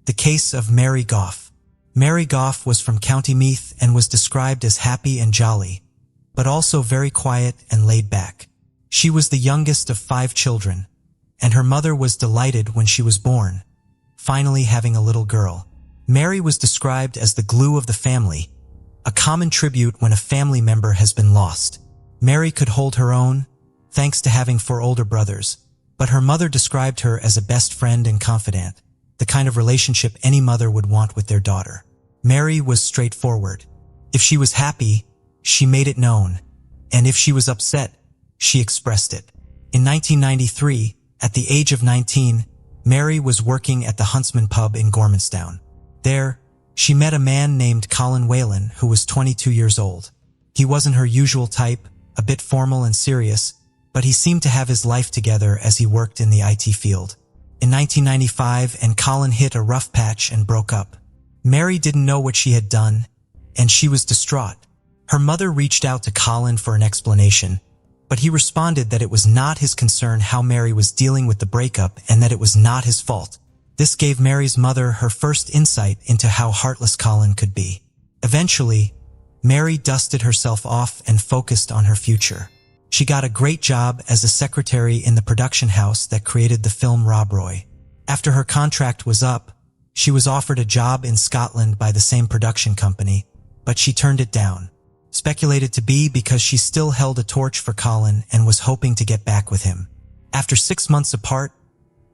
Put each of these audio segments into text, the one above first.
The case of Mary Goff. Mary Goff was from County Meath and was described as happy and jolly, but also very quiet and laid back. She was the youngest of 5 children, and her mother was delighted when she was born, finally having a little girl. Mary was described as the glue of the family, a common tribute when a family member has been lost. Mary could hold her own, thanks to having 4 older brothers, but her mother described her as a best friend and confidant, the kind of relationship any mother would want with their daughter. Mary was straightforward. If she was happy, she made it known, and if she was upset, she expressed it. In 1993, at the age of 19, Mary was working at the Huntsman pub in Gormanstown. There, she met a man named Colin Whalen who was 22 years old. He wasn't her usual type, a bit formal and serious, but he seemed to have his life together as he worked in the IT field. In 1995, and Colin hit a rough patch and broke up. Mary didn't know what she had done, and she was distraught. Her mother reached out to Colin for an explanation, but he responded that it was not his concern how Mary was dealing with the breakup and that it was not his fault. This gave Mary's mother her first insight into how heartless Colin could be. Eventually, Mary dusted herself off and focused on her future. She got a great job as a secretary in the production house that created the film Rob Roy. After her contract was up, she was offered a job in Scotland by the same production company, but she turned it down. Speculated to be because she still held a torch for Colin and was hoping to get back with him. After 6 months apart,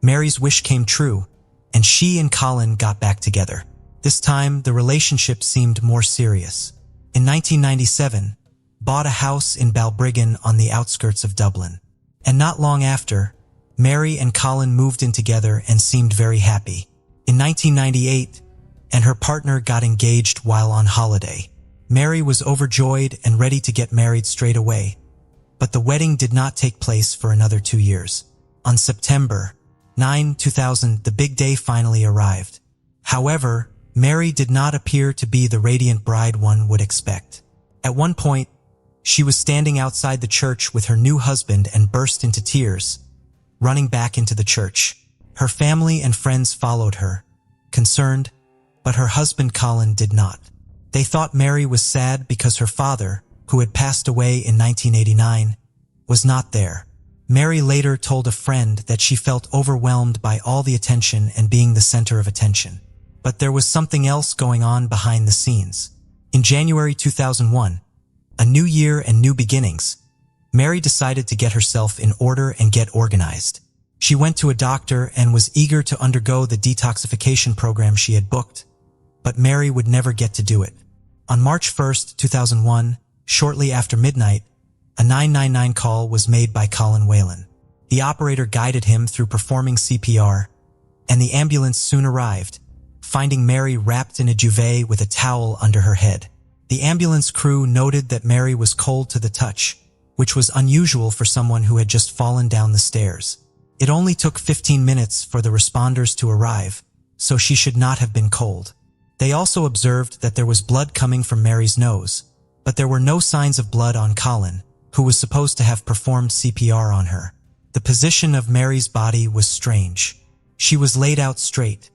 Mary's wish came true, and she and Colin got back together. This time, the relationship seemed more serious. In 1997, bought a house in Balbriggan on the outskirts of Dublin. And not long after, Mary and Colin moved in together and seemed very happy. In 1998, and her partner got engaged while on holiday. Mary was overjoyed and ready to get married straight away, but the wedding did not take place for another 2 years. On September 9, 2000, the big day finally arrived. However, Mary did not appear to be the radiant bride one would expect. At one point, she was standing outside the church with her new husband and burst into tears, running back into the church. Her family and friends followed her, concerned, but her husband Colin did not. They thought Mary was sad because her father, who had passed away in 1989, was not there. Mary later told a friend that she felt overwhelmed by all the attention and being the center of attention. But there was something else going on behind the scenes. In January 2001, a new year and new beginnings, Mary decided to get herself in order and get organized. She went to a doctor and was eager to undergo the detoxification program she had booked, but Mary would never get to do it. On March 1, 2001, shortly after midnight, a 999 call was made by Colin Whalen. The operator guided him through performing CPR, and the ambulance soon arrived, finding Mary wrapped in a duvet with a towel under her head. The ambulance crew noted that Mary was cold to the touch, which was unusual for someone who had just fallen down the stairs. It only took 15 minutes for the responders to arrive, so she should not have been cold. They also observed that there was blood coming from Mary's nose, but there were no signs of blood on Colin, who was supposed to have performed CPR on her. The position of Mary's body was strange. She was laid out straight,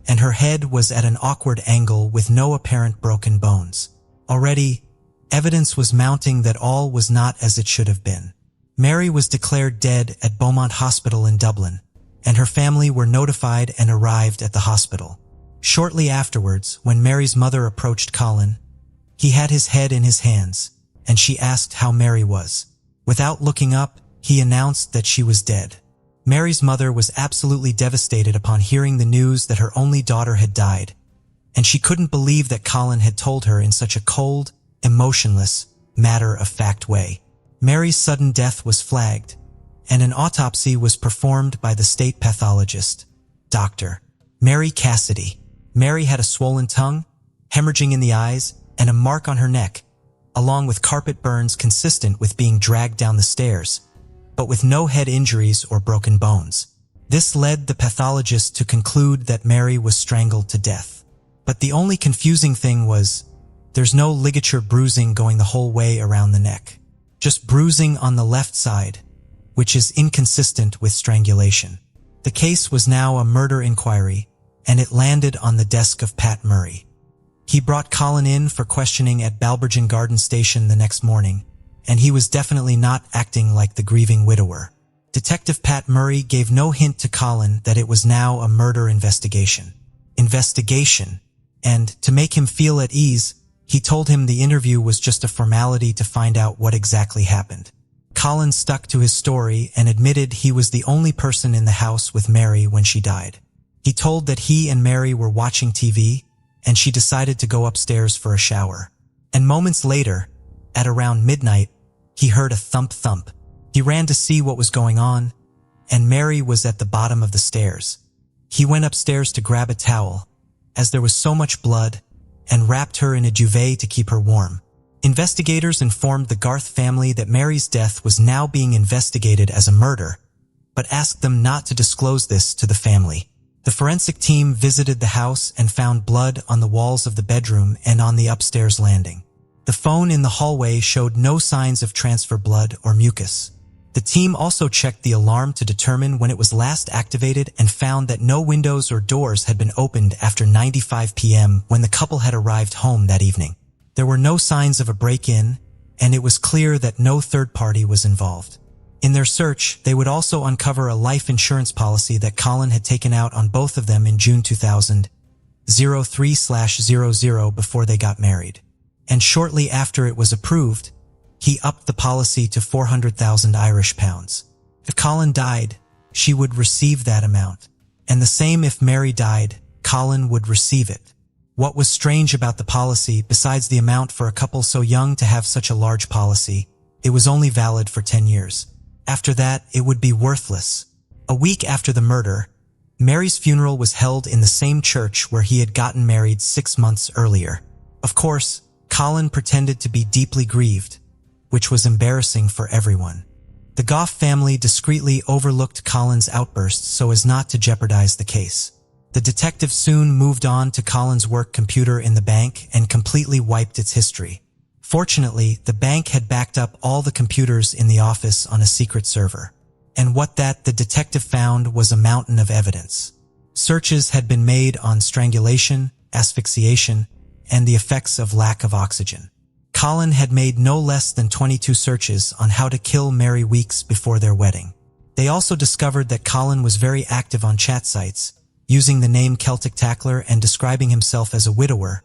and her head was at an awkward angle with no apparent broken bones. Already, evidence was mounting that all was not as it should have been. Mary was declared dead at Beaumont Hospital in Dublin, and her family were notified and arrived at the hospital. Shortly afterwards, when Mary's mother approached Colin, he had his head in his hands, and she asked how Mary was. Without looking up, he announced that she was dead. Mary's mother was absolutely devastated upon hearing the news that her only daughter had died, and she couldn't believe that Colin had told her in such a cold, emotionless, matter-of-fact way. Mary's sudden death was flagged, and an autopsy was performed by the state pathologist, Dr. Mary Cassidy. Mary had a swollen tongue, hemorrhaging in the eyes, and a mark on her neck, along with carpet burns consistent with being dragged down the stairs, but with no head injuries or broken bones. This led the pathologist to conclude that Mary was strangled to death. But the only confusing thing was, there's no ligature bruising going the whole way around the neck. Just bruising on the left side, which is inconsistent with strangulation. The case was now a murder inquiry, and it landed on the desk of Pat Murray. He brought Colin in for questioning at Balbergen Garden Station the next morning, and he was definitely not acting like the grieving widower. Detective Pat Murray gave no hint to Colin that it was now a murder investigation. And, to make him feel at ease, he told him the interview was just a formality to find out what exactly happened. Colin stuck to his story and admitted he was the only person in the house with Mary when she died. He told that he and Mary were watching TV, and she decided to go upstairs for a shower. And moments later, at around midnight, he heard a thump-thump. He ran to see what was going on, and Mary was at the bottom of the stairs. He went upstairs to grab a towel, as there was so much blood, and wrapped her in a duvet to keep her warm. Investigators informed the Garth family that Mary's death was now being investigated as a murder, but asked them not to disclose this to the family. The forensic team visited the house and found blood on the walls of the bedroom and on the upstairs landing. The phone in the hallway showed no signs of transfer blood or mucus. The team also checked the alarm to determine when it was last activated and found that no windows or doors had been opened after 9:05 p.m. when the couple had arrived home that evening. There were no signs of a break-in, and it was clear that no third party was involved. In their search, they would also uncover a life insurance policy that Colin had taken out on both of them in June 2000, 03/00 before they got married. And shortly after it was approved, he upped the policy to 400,000 Irish pounds. If Colin died, she would receive that amount. And the same if Mary died, Colin would receive it. What was strange about the policy, besides the amount for a couple so young to have such a large policy, it was only valid for 10 years. After that, it would be worthless. A week after the murder, Mary's funeral was held in the same church where he had gotten married 6 months earlier. Of course, Colin pretended to be deeply grieved, which was embarrassing for everyone. The Goff family discreetly overlooked Colin's outbursts so as not to jeopardize the case. The detective soon moved on to Colin's work computer in the bank and completely wiped its history. Fortunately, the bank had backed up all the computers in the office on a secret server. And the detective found was a mountain of evidence. Searches had been made on strangulation, asphyxiation, and the effects of lack of oxygen. Colin had made no less than 22 searches on how to kill Mary weeks before their wedding. They also discovered that Colin was very active on chat sites, using the name Celtic Tackler and describing himself as a widower,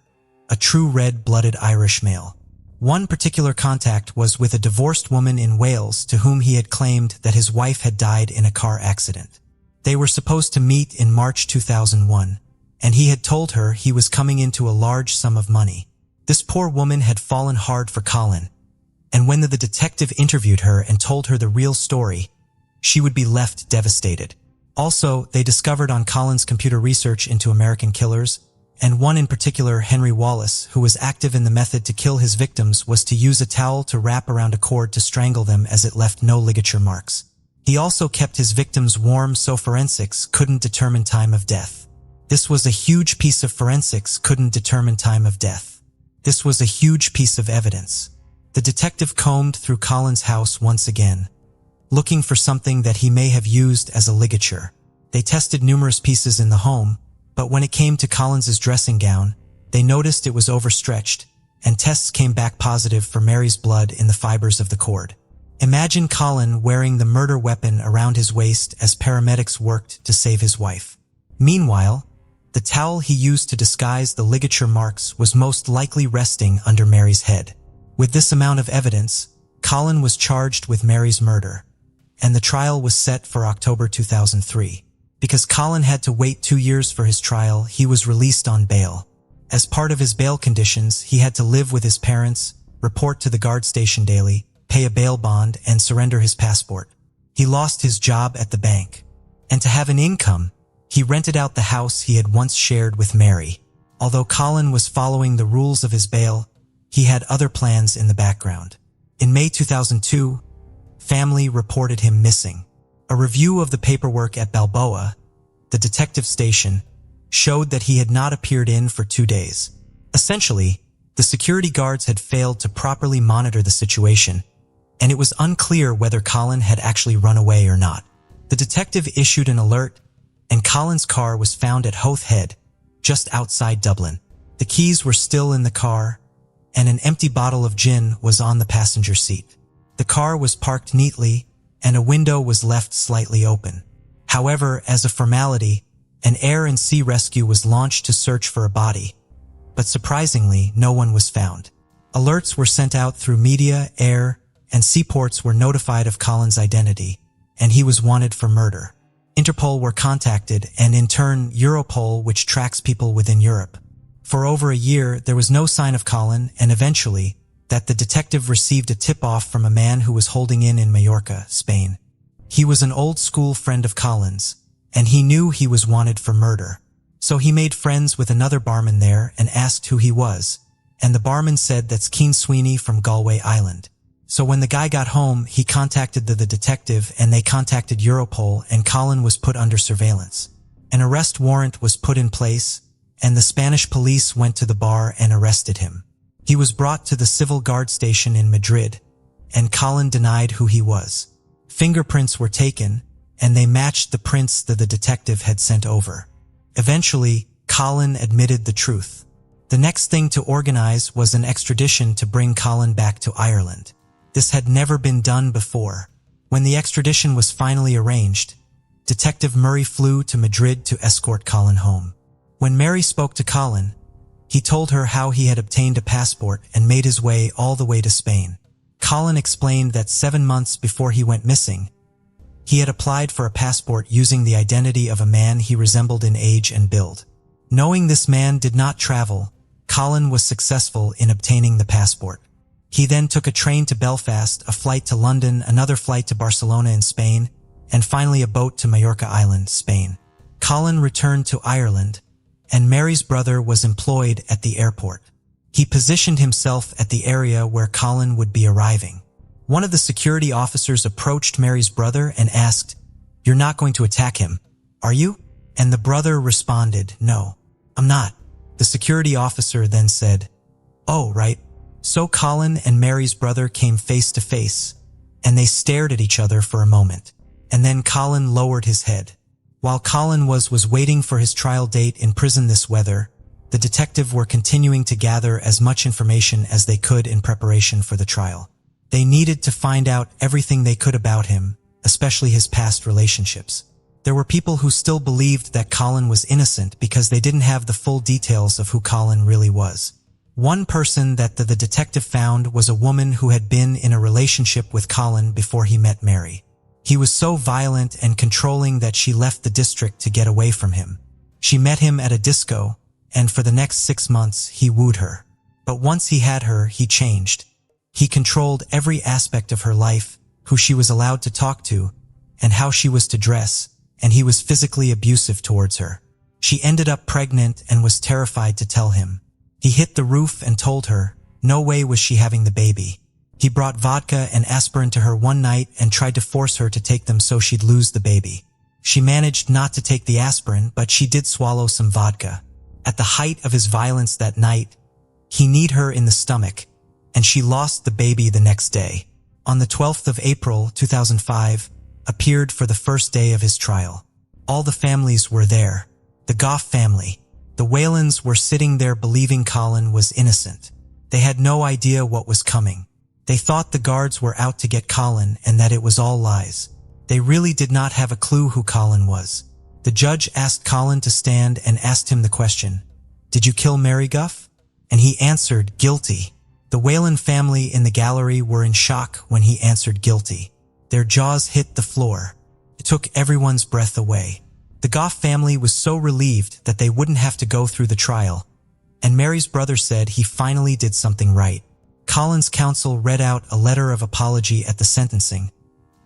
a true red-blooded Irish male. One particular contact was with a divorced woman in Wales to whom he had claimed that his wife had died in a car accident. They were supposed to meet in March 2001, and he had told her he was coming into a large sum of money. This poor woman had fallen hard for Colin, and when the detective interviewed her and told her the real story, she would be left devastated. Also, they discovered on Colin's computer research into American killers, and one in particular, Henry Wallace, who was active in the method to kill his victims was to use a towel to wrap around a cord to strangle them as it left no ligature marks. He also kept his victims warm so forensics couldn't determine time of death. This was a huge piece of forensics couldn't determine time of death. This was a huge piece of evidence. The detective combed through Colin's house once again, looking for something that he may have used as a ligature. They tested numerous pieces in the home, but when it came to Colin's dressing gown, they noticed it was overstretched, and tests came back positive for Mary's blood in the fibers of the cord. Imagine Colin wearing the murder weapon around his waist as paramedics worked to save his wife. Meanwhile, the towel he used to disguise the ligature marks was most likely resting under Mary's head. With this amount of evidence, Colin was charged with Mary's murder, and the trial was set for October 2003. Because Colin had to wait 2 years for his trial, he was released on bail. As part of his bail conditions, he had to live with his parents, report to the guard station daily, pay a bail bond, and surrender his passport. He lost his job at the bank. And to have an income, he rented out the house he had once shared with Mary. Although Colin was following the rules of his bail, he had other plans in the background. In May 2002, family reported him missing. A review of the paperwork at Balboa, the detective station, showed that he had not appeared in for 2 days. Essentially, the security guards had failed to properly monitor the situation, and it was unclear whether Colin had actually run away or not. The detective issued an alert, and Colin's car was found at Howth Head, just outside Dublin. The keys were still in the car, and an empty bottle of gin was on the passenger seat. The car was parked neatly, and a window was left slightly open. However, as a formality, an air and sea rescue was launched to search for a body, but surprisingly, no one was found. Alerts were sent out through media, air, and seaports were notified of Colin's identity, and he was wanted for murder. Interpol were contacted, and in turn, Europol, which tracks people within Europe. For over a year, there was no sign of Colin, and eventually, that the detective received a tip-off from a man who was holding in Mallorca, Spain. He was an old-school friend of Colin's, and he knew he was wanted for murder. So he made friends with another barman there and asked who he was, and the barman said that's Cian Sweeney from Galway Island. So when the guy got home, he contacted the detective, and they contacted Europol, and Colin was put under surveillance. An arrest warrant was put in place, and the Spanish police went to the bar and arrested him. He was brought to the civil guard station in Madrid, and Colin denied who he was. Fingerprints were taken, and they matched the prints that the detective had sent over. Eventually, Colin admitted the truth. The next thing to organize was an extradition to bring Colin back to Ireland. This had never been done before. When the extradition was finally arranged, Detective Murray flew to Madrid to escort Colin home. When Mary spoke to Colin, he told her how he had obtained a passport and made his way all the way to Spain. Colin explained that 7 months before he went missing, he had applied for a passport using the identity of a man he resembled in age and build. Knowing this man did not travel, Colin was successful in obtaining the passport. He then took a train to Belfast, a flight to London, another flight to Barcelona in Spain, and finally a boat to Mallorca Island, Spain. Colin returned to Ireland, and Mary's brother was employed at the airport. He positioned himself at the area where Colin would be arriving. One of the security officers approached Mary's brother and asked, "You're not going to attack him, are you?" And the brother responded, "No, I'm not." The security officer then said, "Oh, right." So Colin and Mary's brother came face to face, and they stared at each other for a moment. And then Colin lowered his head. While Colin was waiting for his trial date in prison this weather, the detective were continuing to gather as much information as they could in preparation for the trial. They needed to find out everything they could about him, especially his past relationships. There were people who still believed that Colin was innocent because they didn't have the full details of who Colin really was. One person that the detective found was a woman who had been in a relationship with Colin before he met Mary. He was so violent and controlling that she left the district to get away from him. She met him at a disco, and for the next 6 months he wooed her. But once he had her, he changed. He controlled every aspect of her life, who she was allowed to talk to, and how she was to dress, and he was physically abusive towards her. She ended up pregnant and was terrified to tell him. He hit the roof and told her, no way was she having the baby. He brought vodka and aspirin to her one night and tried to force her to take them so she'd lose the baby. She managed not to take the aspirin, but she did swallow some vodka. At the height of his violence that night, he kneed her in the stomach, and she lost the baby the next day. On the 12th of April, 2005, appeared for the first day of his trial. All the families were there. The Goff family. The Whalens were sitting there believing Colin was innocent. They had no idea what was coming. They thought the guards were out to get Colin and that it was all lies. They really did not have a clue who Colin was. The judge asked Colin to stand and asked him the question, "Did you kill Mary Goff?" And he answered, "Guilty." The Whalen family in the gallery were in shock when he answered guilty. Their jaws hit the floor. It took everyone's breath away. The Goff family was so relieved that they wouldn't have to go through the trial, and Mary's brother said he finally did something right. Colin's counsel read out a letter of apology at the sentencing,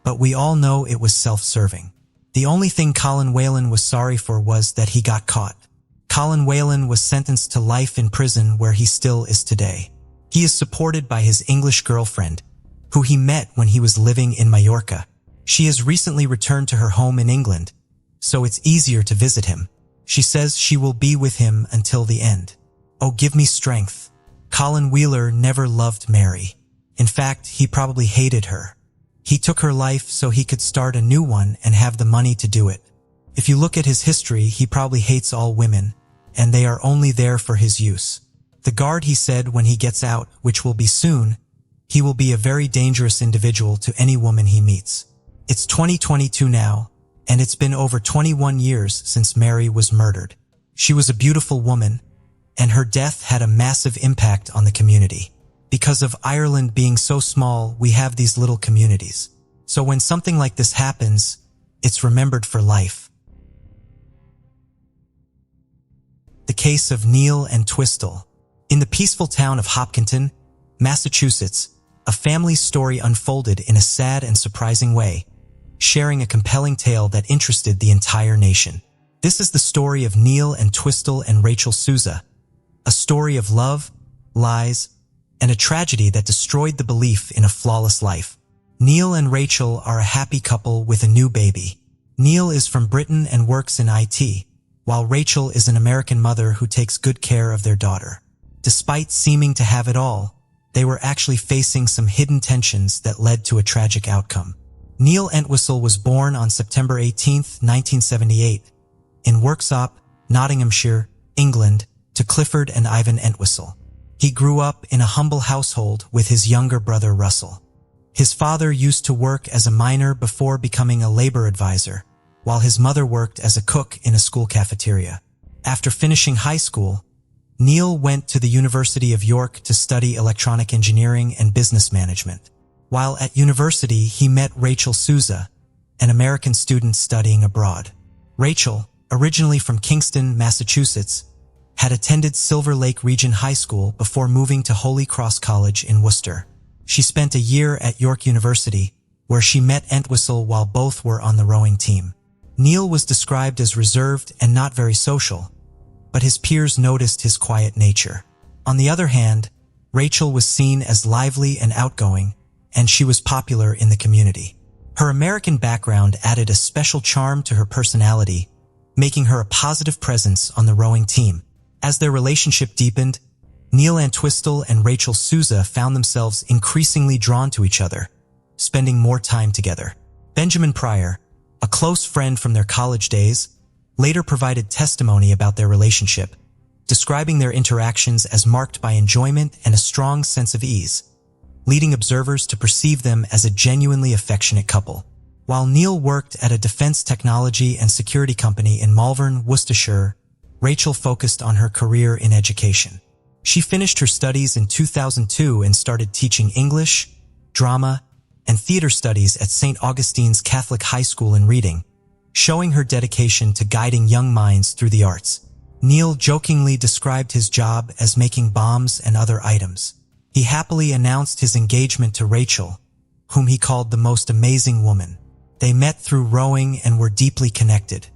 but we all know it was self-serving. The only thing Colin Whalen was sorry for was that he got caught. Colin Whalen was sentenced to life in prison where he still is today. He is supported by his English girlfriend, who he met when he was living in Mallorca. She has recently returned to her home in England, so it's easier to visit him. She says she will be with him until the end. Oh, give me strength. Colin Wheeler never loved Mary. In fact, he probably hated her. He took her life so he could start a new one and have the money to do it. If you look at his history, he probably hates all women, and they are only there for his use. The guard, he said, when he gets out, which will be soon, he will be a very dangerous individual to any woman he meets. It's 2022 now, and it's been over 21 years since Mary was murdered. She was a beautiful woman, and her death had a massive impact on the community. Because of Ireland being so small, we have these little communities. So when something like this happens, it's remembered for life. The case of Neil Entwistle. In the peaceful town of Hopkinton, Massachusetts, a family's story unfolded in a sad and surprising way, sharing a compelling tale that interested the entire nation. This is the story of Neil Entwistle and Rachel Souza, a story of love, lies, and a tragedy that destroyed the belief in a flawless life. Neil and Rachel are a happy couple with a new baby. Neil is from Britain and works in IT, while Rachel is an American mother who takes good care of their daughter. Despite seeming to have it all, they were actually facing some hidden tensions that led to a tragic outcome. Neil Entwistle was born on September 18, 1978, in Worksop, Nottinghamshire, England, to Clifford and Ivan Entwistle. He grew up in a humble household with his younger brother Russell. His father used to work as a miner before becoming a labor advisor, while his mother worked as a cook in a school cafeteria. After finishing high school, Neil went to the University of York to study electronic engineering and business management. While at university, he met Rachel Souza, an American student studying abroad. Rachel, originally from Kingston, Massachusetts, had attended Silver Lake Region High School before moving to Holy Cross College in Worcester. She spent a year at York University, where she met Entwistle while both were on the rowing team. Neil was described as reserved and not very social, but his peers noticed his quiet nature. On the other hand, Rachel was seen as lively and outgoing, and she was popular in the community. Her American background added a special charm to her personality, making her a positive presence on the rowing team. As their relationship deepened, Neil Entwistle and Rachel Souza found themselves increasingly drawn to each other, spending more time together. Benjamin Pryor, a close friend from their college days, later provided testimony about their relationship, describing their interactions as marked by enjoyment and a strong sense of ease, leading observers to perceive them as a genuinely affectionate couple. While Neil worked at a defense technology and security company in Malvern, Worcestershire, Rachel focused on her career in education. She finished her studies in 2002 and started teaching English, drama, and theater studies at St. Augustine's Catholic High School in Reading, showing her dedication to guiding young minds through the arts. Neil jokingly described his job as making bombs and other items. He happily announced his engagement to Rachel, whom he called the most amazing woman. They met through rowing and were deeply connected.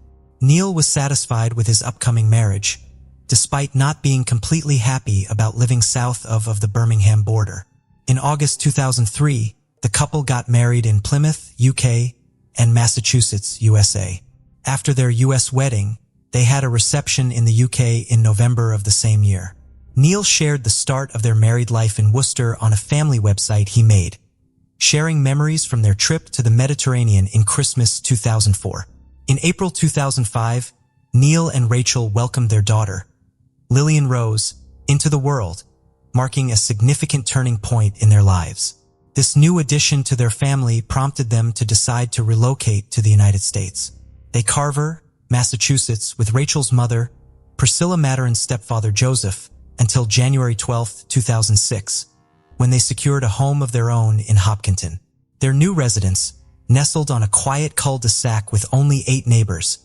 Neil was satisfied with his upcoming marriage, despite not being completely happy about living south of the Birmingham border. In August 2003, the couple got married in Plymouth, UK, and Massachusetts, USA. After their US wedding, they had a reception in the UK in November of the same year. Neil shared the start of their married life in Worcester on a family website he made, sharing memories from their trip to the Mediterranean in Christmas 2004. In April 2005, Neil and Rachel welcomed their daughter, Lillian Rose, into the world, marking a significant turning point in their lives. This new addition to their family prompted them to decide to relocate to the United States. They Carver, Massachusetts, with Rachel's mother, Priscilla Materin's stepfather Joseph, until January 12, 2006, when they secured a home of their own in Hopkinton. Their new residence, nestled on a quiet cul-de-sac with only 8 neighbors,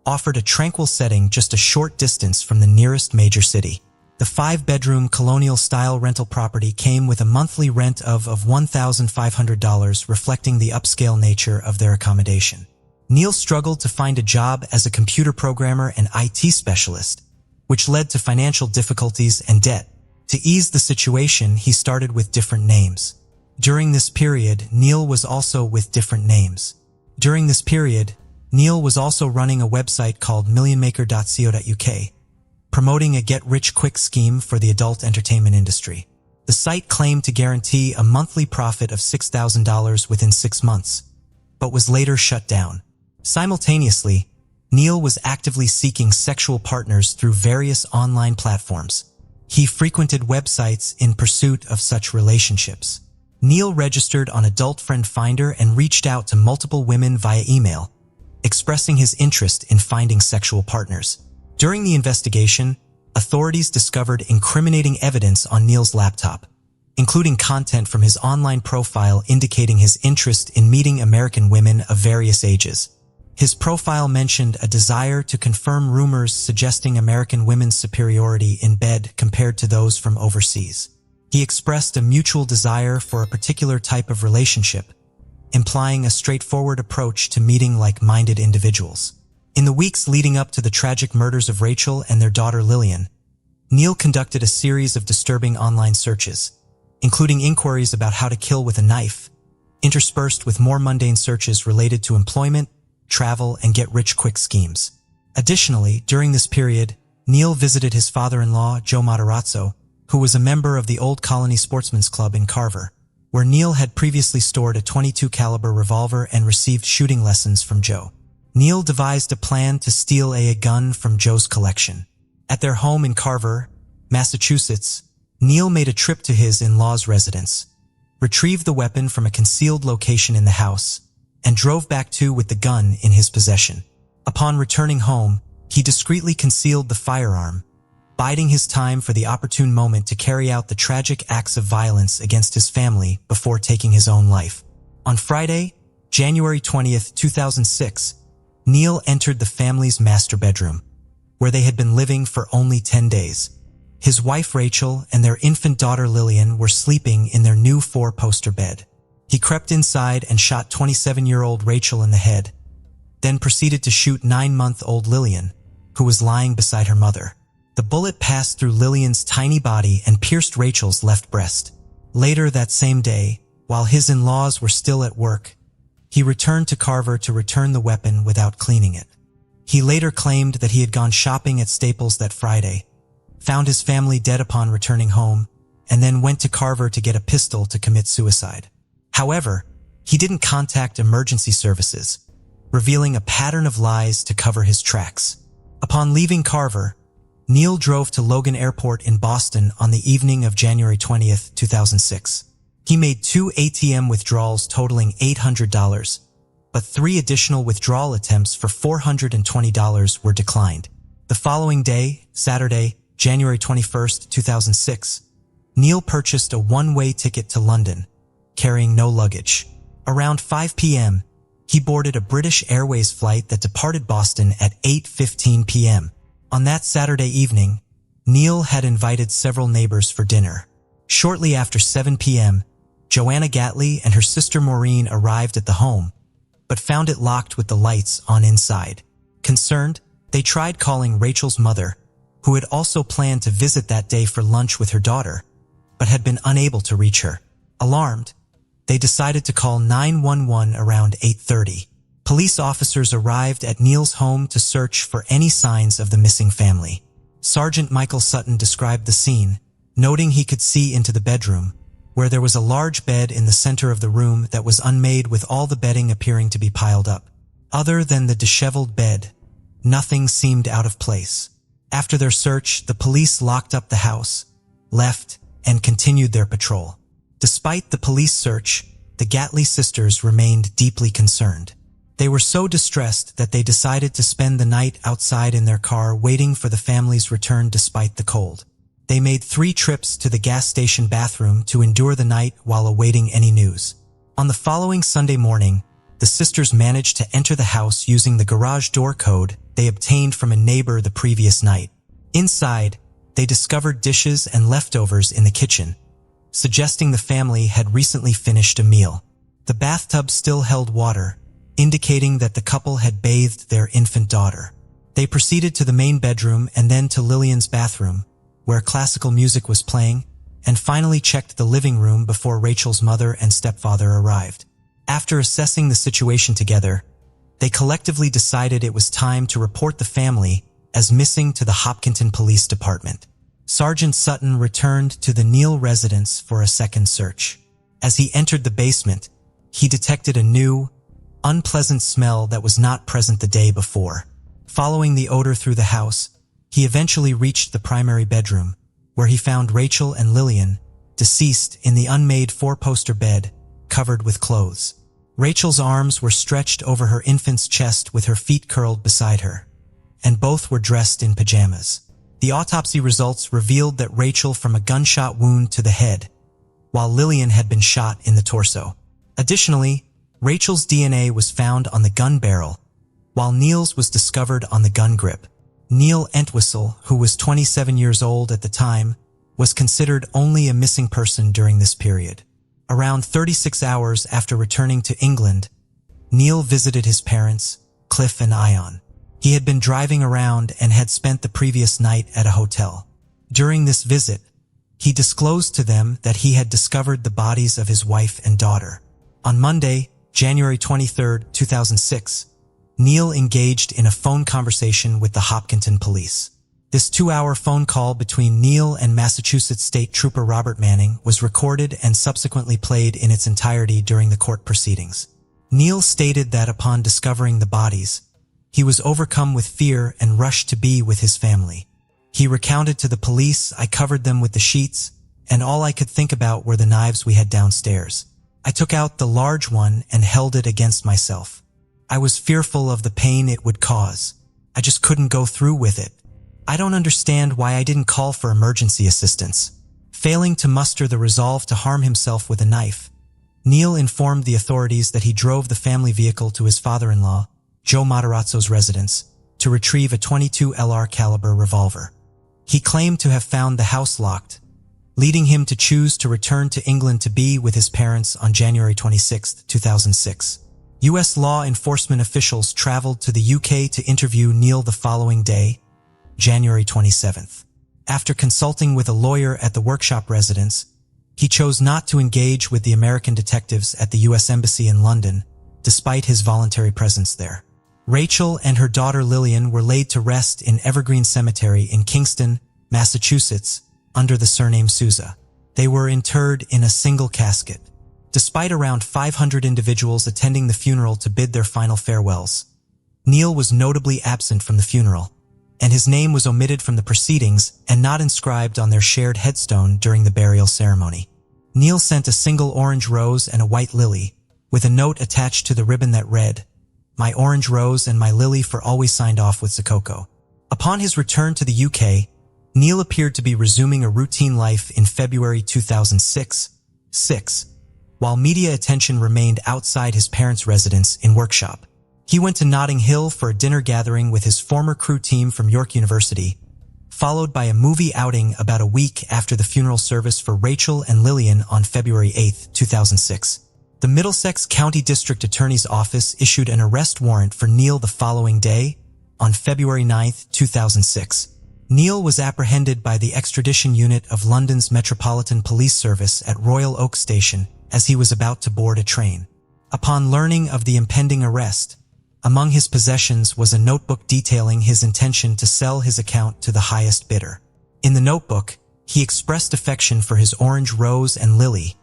offered a tranquil setting just a short distance from the nearest major city. The 5-bedroom colonial-style rental property came with a monthly rent of $1,500, reflecting the upscale nature of their accommodation. Neil struggled to find a job as a computer programmer and IT specialist, which led to financial difficulties and debt. To ease the situation, he started with different names. During this period, Neil was also running a website called millionmaker.co.uk, promoting a get-rich-quick scheme for the adult entertainment industry. The site claimed to guarantee a monthly profit of $6,000 within 6 months, but was later shut down. Simultaneously, Neil was actively seeking sexual partners through various online platforms. He frequented websites in pursuit of such relationships. Neil registered on Adult Friend Finder and reached out to multiple women via email, expressing his interest in finding sexual partners. During the investigation, authorities discovered incriminating evidence on Neil's laptop, including content from his online profile indicating his interest in meeting American women of various ages. His profile mentioned a desire to confirm rumors suggesting American women's superiority in bed compared to those from overseas. He expressed a mutual desire for a particular type of relationship, implying a straightforward approach to meeting like-minded individuals. In the weeks leading up to the tragic murders of Rachel and their daughter Lillian, Neil conducted a series of disturbing online searches, including inquiries about how to kill with a knife, interspersed with more mundane searches related to employment, travel, and get-rich-quick schemes. Additionally, during this period, Neil visited his father-in-law, Joe Matarazzo, who was a member of the Old Colony Sportsman's Club in Carver, where Neil had previously stored a .22 caliber revolver and received shooting lessons from Joe. Neil devised a plan to steal a gun from Joe's collection. At their home in Carver, Massachusetts, Neil made a trip to his in-law's residence, retrieved the weapon from a concealed location in the house, and drove back with the gun in his possession. Upon returning home, he discreetly concealed the firearm, biding his time for the opportune moment to carry out the tragic acts of violence against his family before taking his own life. On Friday, January 20th, 2006, Neil entered the family's master bedroom, where they had been living for only 10 days. His wife Rachel and their infant daughter Lillian were sleeping in their new 4-poster bed. He crept inside and shot 27-year-old Rachel in the head, then proceeded to shoot 9-month-old Lillian, who was lying beside her mother. The bullet passed through Lillian's tiny body and pierced Rachel's left breast. Later that same day, while his in-laws were still at work, he returned to Carver to return the weapon without cleaning it. He later claimed that he had gone shopping at Staples that Friday, found his family dead upon returning home, and then went to Carver to get a pistol to commit suicide. However, he didn't contact emergency services, revealing a pattern of lies to cover his tracks. Upon leaving Carver, Neil drove to Logan Airport in Boston on the evening of January 20th, 2006. He made 2 ATM withdrawals totaling $800, but 3 additional withdrawal attempts for $420 were declined. The following day, Saturday, January 21st, 2006, Neil purchased a one-way ticket to London, carrying no luggage. Around 5 p.m., he boarded a British Airways flight that departed Boston at 8:15 p.m. On that Saturday evening, Neil had invited several neighbors for dinner. Shortly after 7 p.m., Joanna Gatley and her sister Maureen arrived at the home, but found it locked with the lights on inside. Concerned, they tried calling Rachel's mother, who had also planned to visit that day for lunch with her daughter, but had been unable to reach her. Alarmed, they decided to call 911 around 8:30. Police officers arrived at Neil's home to search for any signs of the missing family. Sergeant Michael Sutton described the scene, noting he could see into the bedroom, where there was a large bed in the center of the room that was unmade with all the bedding appearing to be piled up. Other than the disheveled bed, nothing seemed out of place. After their search, the police locked up the house, left, and continued their patrol. Despite the police search, the Gatley sisters remained deeply concerned. They were so distressed that they decided to spend the night outside in their car waiting for the family's return despite the cold. They made 3 trips to the gas station bathroom to endure the night while awaiting any news. On the following Sunday morning, the sisters managed to enter the house using the garage door code they obtained from a neighbor the previous night. Inside, they discovered dishes and leftovers in the kitchen, suggesting the family had recently finished a meal. The bathtub still held water, indicating that the couple had bathed their infant daughter. They proceeded to the main bedroom and then to Lillian's bathroom, where classical music was playing, and finally checked the living room before Rachel's mother and stepfather arrived. After assessing the situation together, they collectively decided it was time to report the family as missing to the Hopkinton Police Department. Sergeant Sutton returned to the Neil residence for a second search. As he entered the basement, he detected a new, unpleasant smell that was not present the day before. Following the odor through the house, he eventually reached the primary bedroom, where he found Rachel and Lillian, deceased in the unmade four-poster bed, covered with clothes. Rachel's arms were stretched over her infant's chest with her feet curled beside her, and both were dressed in pajamas. The autopsy results revealed that Rachel from a gunshot wound to the head, while Lillian had been shot in the torso. Additionally, Rachel's DNA was found on the gun barrel, while Neil's was discovered on the gun grip. Neil Entwistle, who was 27 years old at the time, was considered only a missing person during this period. Around 36 hours after returning to England, Neil visited his parents, Cliff and Ion. He had been driving around and had spent the previous night at a hotel. During this visit, he disclosed to them that he had discovered the bodies of his wife and daughter. On Monday, January 23, 2006, Neil engaged in a phone conversation with the Hopkinton police. This 2-hour phone call between Neil and Massachusetts State Trooper Robert Manning was recorded and subsequently played in its entirety during the court proceedings. Neil stated that upon discovering the bodies, he was overcome with fear and rushed to be with his family. He recounted to the police, "I covered them with the sheets, and all I could think about were the knives we had downstairs. I took out the large one and held it against myself. I was fearful of the pain it would cause. I just couldn't go through with it. I don't understand why I didn't call for emergency assistance." Failing to muster the resolve to harm himself with a knife, Neil informed the authorities that he drove the family vehicle to his father-in-law, Joe Matarazzo's residence, to retrieve a .22 LR caliber revolver. He claimed to have found the house locked, leading him to choose to return to England to be with his parents on January 26, 2006. U.S. law enforcement officials traveled to the UK to interview Neil the following day, January 27th. After consulting with a lawyer at the workshop residence, he chose not to engage with the American detectives at the U.S. Embassy in London, despite his voluntary presence there. Rachel and her daughter Lillian were laid to rest in Evergreen Cemetery in Kingston, Massachusetts, under the surname Souza. They were interred in a single casket. Despite around 500 individuals attending the funeral to bid their final farewells, Neil was notably absent from the funeral, and his name was omitted from the proceedings and not inscribed on their shared headstone during the burial ceremony. Neil sent a single orange rose and a white lily, with a note attached to the ribbon that read, "My orange rose and my lily for always signed off with Zakoko." Upon his return to the UK, Neil appeared to be resuming a routine life in February 2006, while media attention remained outside his parents' residence in Workshop. He went to Notting Hill for a dinner gathering with his former crew team from York University, followed by a movie outing about a week after the funeral service for Rachel and Lillian on February 8, 2006. The Middlesex County District Attorney's Office issued an arrest warrant for Neil the following day, on February 9, 2006. Neil was apprehended by the extradition unit of London's Metropolitan Police Service at Royal Oak Station as he was about to board a train. Upon learning of the impending arrest, among his possessions was a notebook detailing his intention to sell his account to the highest bidder. In the notebook, he expressed affection for his orange rose and lily,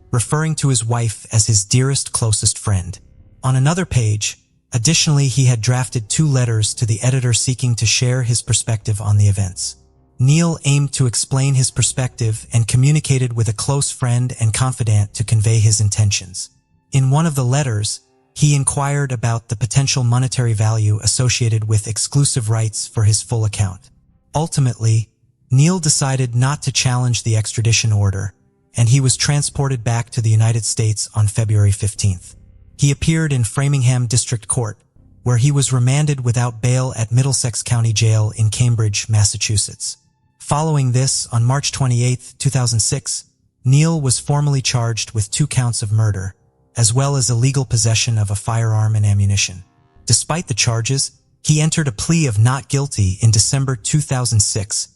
referring to his wife as his dearest, closest friend. On another page, additionally, he had drafted 2 letters to the editor seeking to share his perspective on the events. Neil aimed to explain his perspective and communicated with a close friend and confidant to convey his intentions. In one of the letters, he inquired about the potential monetary value associated with exclusive rights for his full account. Ultimately, Neil decided not to challenge the extradition order, and he was transported back to the United States on February 15th. He appeared in Framingham District Court, where he was remanded without bail at Middlesex County Jail in Cambridge, Massachusetts. Following this, on March 28, 2006, Neil was formally charged with 2 counts of murder, as well as illegal possession of a firearm and ammunition. Despite the charges, he entered a plea of not guilty in December 2006,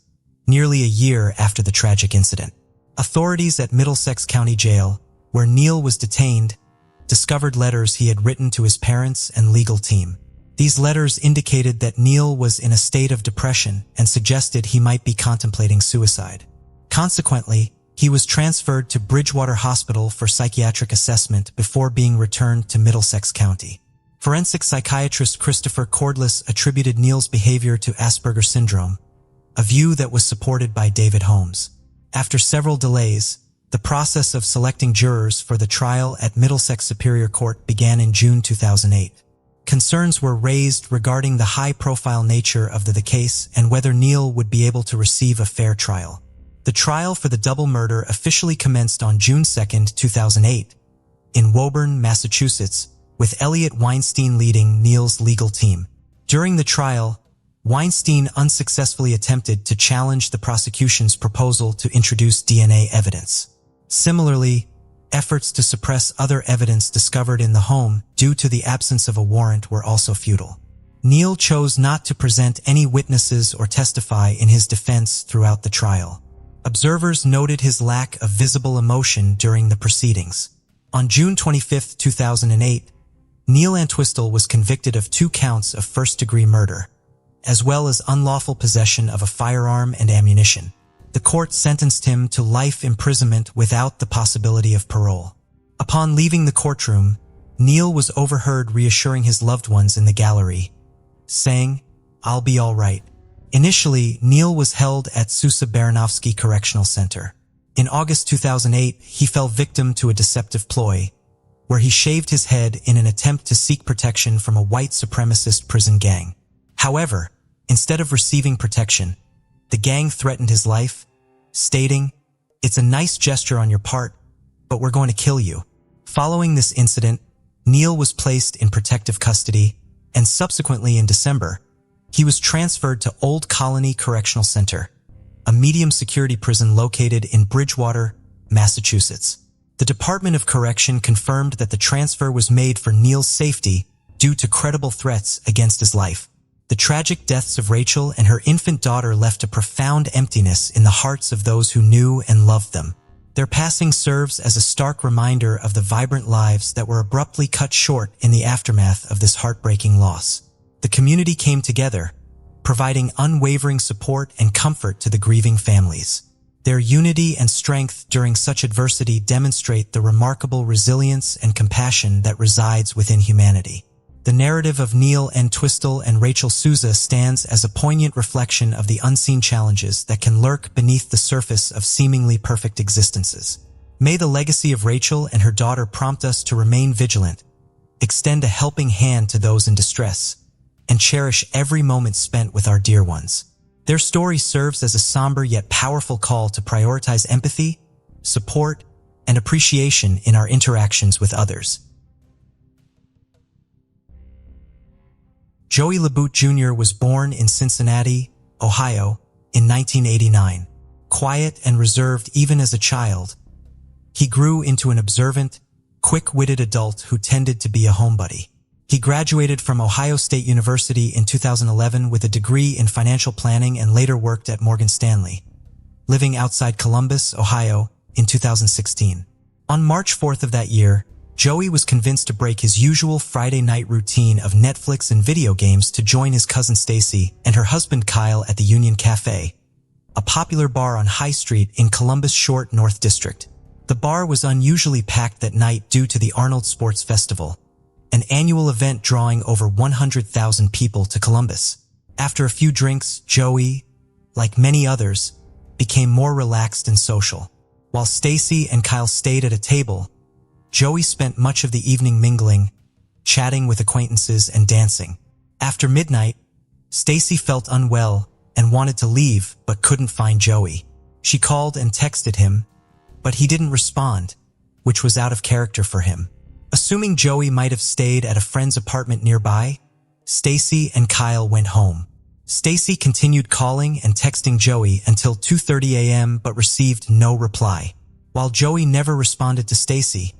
nearly a year after the tragic incident. Authorities at Middlesex County Jail, where Neil was detained, discovered letters he had written to his parents and legal team. These letters indicated that Neil was in a state of depression and suggested he might be contemplating suicide. Consequently, he was transferred to Bridgewater Hospital for psychiatric assessment before being returned to Middlesex County. Forensic psychiatrist Christopher Cordless attributed Neil's behavior to Asperger syndrome, a view that was supported by David Holmes. After several delays, the process of selecting jurors for the trial at Middlesex Superior Court began in June 2008. Concerns were raised regarding the high-profile nature of the case and whether Neil would be able to receive a fair trial. The trial for the double murder officially commenced on June 2, 2008, in Woburn, Massachusetts, with Elliot Weinstein leading Neil's legal team. During the trial, Weinstein unsuccessfully attempted to challenge the prosecution's proposal to introduce DNA evidence. Similarly, efforts to suppress other evidence discovered in the home due to the absence of a warrant were also futile. Neil chose not to present any witnesses or testify in his defense throughout the trial. Observers noted his lack of visible emotion during the proceedings. On June 25, 2008, Neil Entwistle was convicted of 2 counts of first-degree murder, as well as unlawful possession of a firearm and ammunition. The court sentenced him to life imprisonment without the possibility of parole. Upon leaving the courtroom, Neil was overheard reassuring his loved ones in the gallery, saying, "I'll be all right." Initially, Neil was held at Sousa Baranovsky Correctional Center. In August 2008, he fell victim to a deceptive ploy, where he shaved his head in an attempt to seek protection from a white supremacist prison gang. However, instead of receiving protection, the gang threatened his life, stating, "It's a nice gesture on your part, but we're going to kill you." Following this incident, Neil was placed in protective custody, and subsequently in December, he was transferred to Old Colony Correctional Center, a medium-security prison located in Bridgewater, Massachusetts. The Department of Correction confirmed that the transfer was made for Neil's safety due to credible threats against his life. The tragic deaths of Rachel and her infant daughter left a profound emptiness in the hearts of those who knew and loved them. Their passing serves as a stark reminder of the vibrant lives that were abruptly cut short in the aftermath of this heartbreaking loss. The community came together, providing unwavering support and comfort to the grieving families. Their unity and strength during such adversity demonstrate the remarkable resilience and compassion that resides within humanity. The narrative of Neil Entwistle and Rachel Sousa stands as a poignant reflection of the unseen challenges that can lurk beneath the surface of seemingly perfect existences. May the legacy of Rachel and her daughter prompt us to remain vigilant, extend a helping hand to those in distress, and cherish every moment spent with our dear ones. Their story serves as a somber yet powerful call to prioritize empathy, support, and appreciation in our interactions with others. Joey LaForge Jr. was born in Cincinnati, Ohio, in 1989. Quiet and reserved even as a child, he grew into an observant, quick-witted adult who tended to be a homebody. He graduated from Ohio State University in 2011 with a degree in financial planning and later worked at Morgan Stanley, living outside Columbus, Ohio, in 2016. On March 4th of that year, Joey was convinced to break his usual Friday night routine of Netflix and video games to join his cousin Stacy and her husband Kyle at the Union Cafe, a popular bar on High Street in Columbus Short North District. The bar was unusually packed that night due to the Arnold Sports Festival, an annual event drawing over 100,000 people to Columbus. After a few drinks, Joey, like many others, became more relaxed and social. While Stacy and Kyle stayed at a table, Joey spent much of the evening mingling, chatting with acquaintances and dancing. After midnight, Stacy felt unwell and wanted to leave but couldn't find Joey. She called and texted him, but he didn't respond, which was out of character for him. Assuming Joey might have stayed at a friend's apartment nearby, Stacy and Kyle went home. Stacy continued calling and texting Joey until 2:30 a.m. but received no reply. While Joey never responded to Stacy,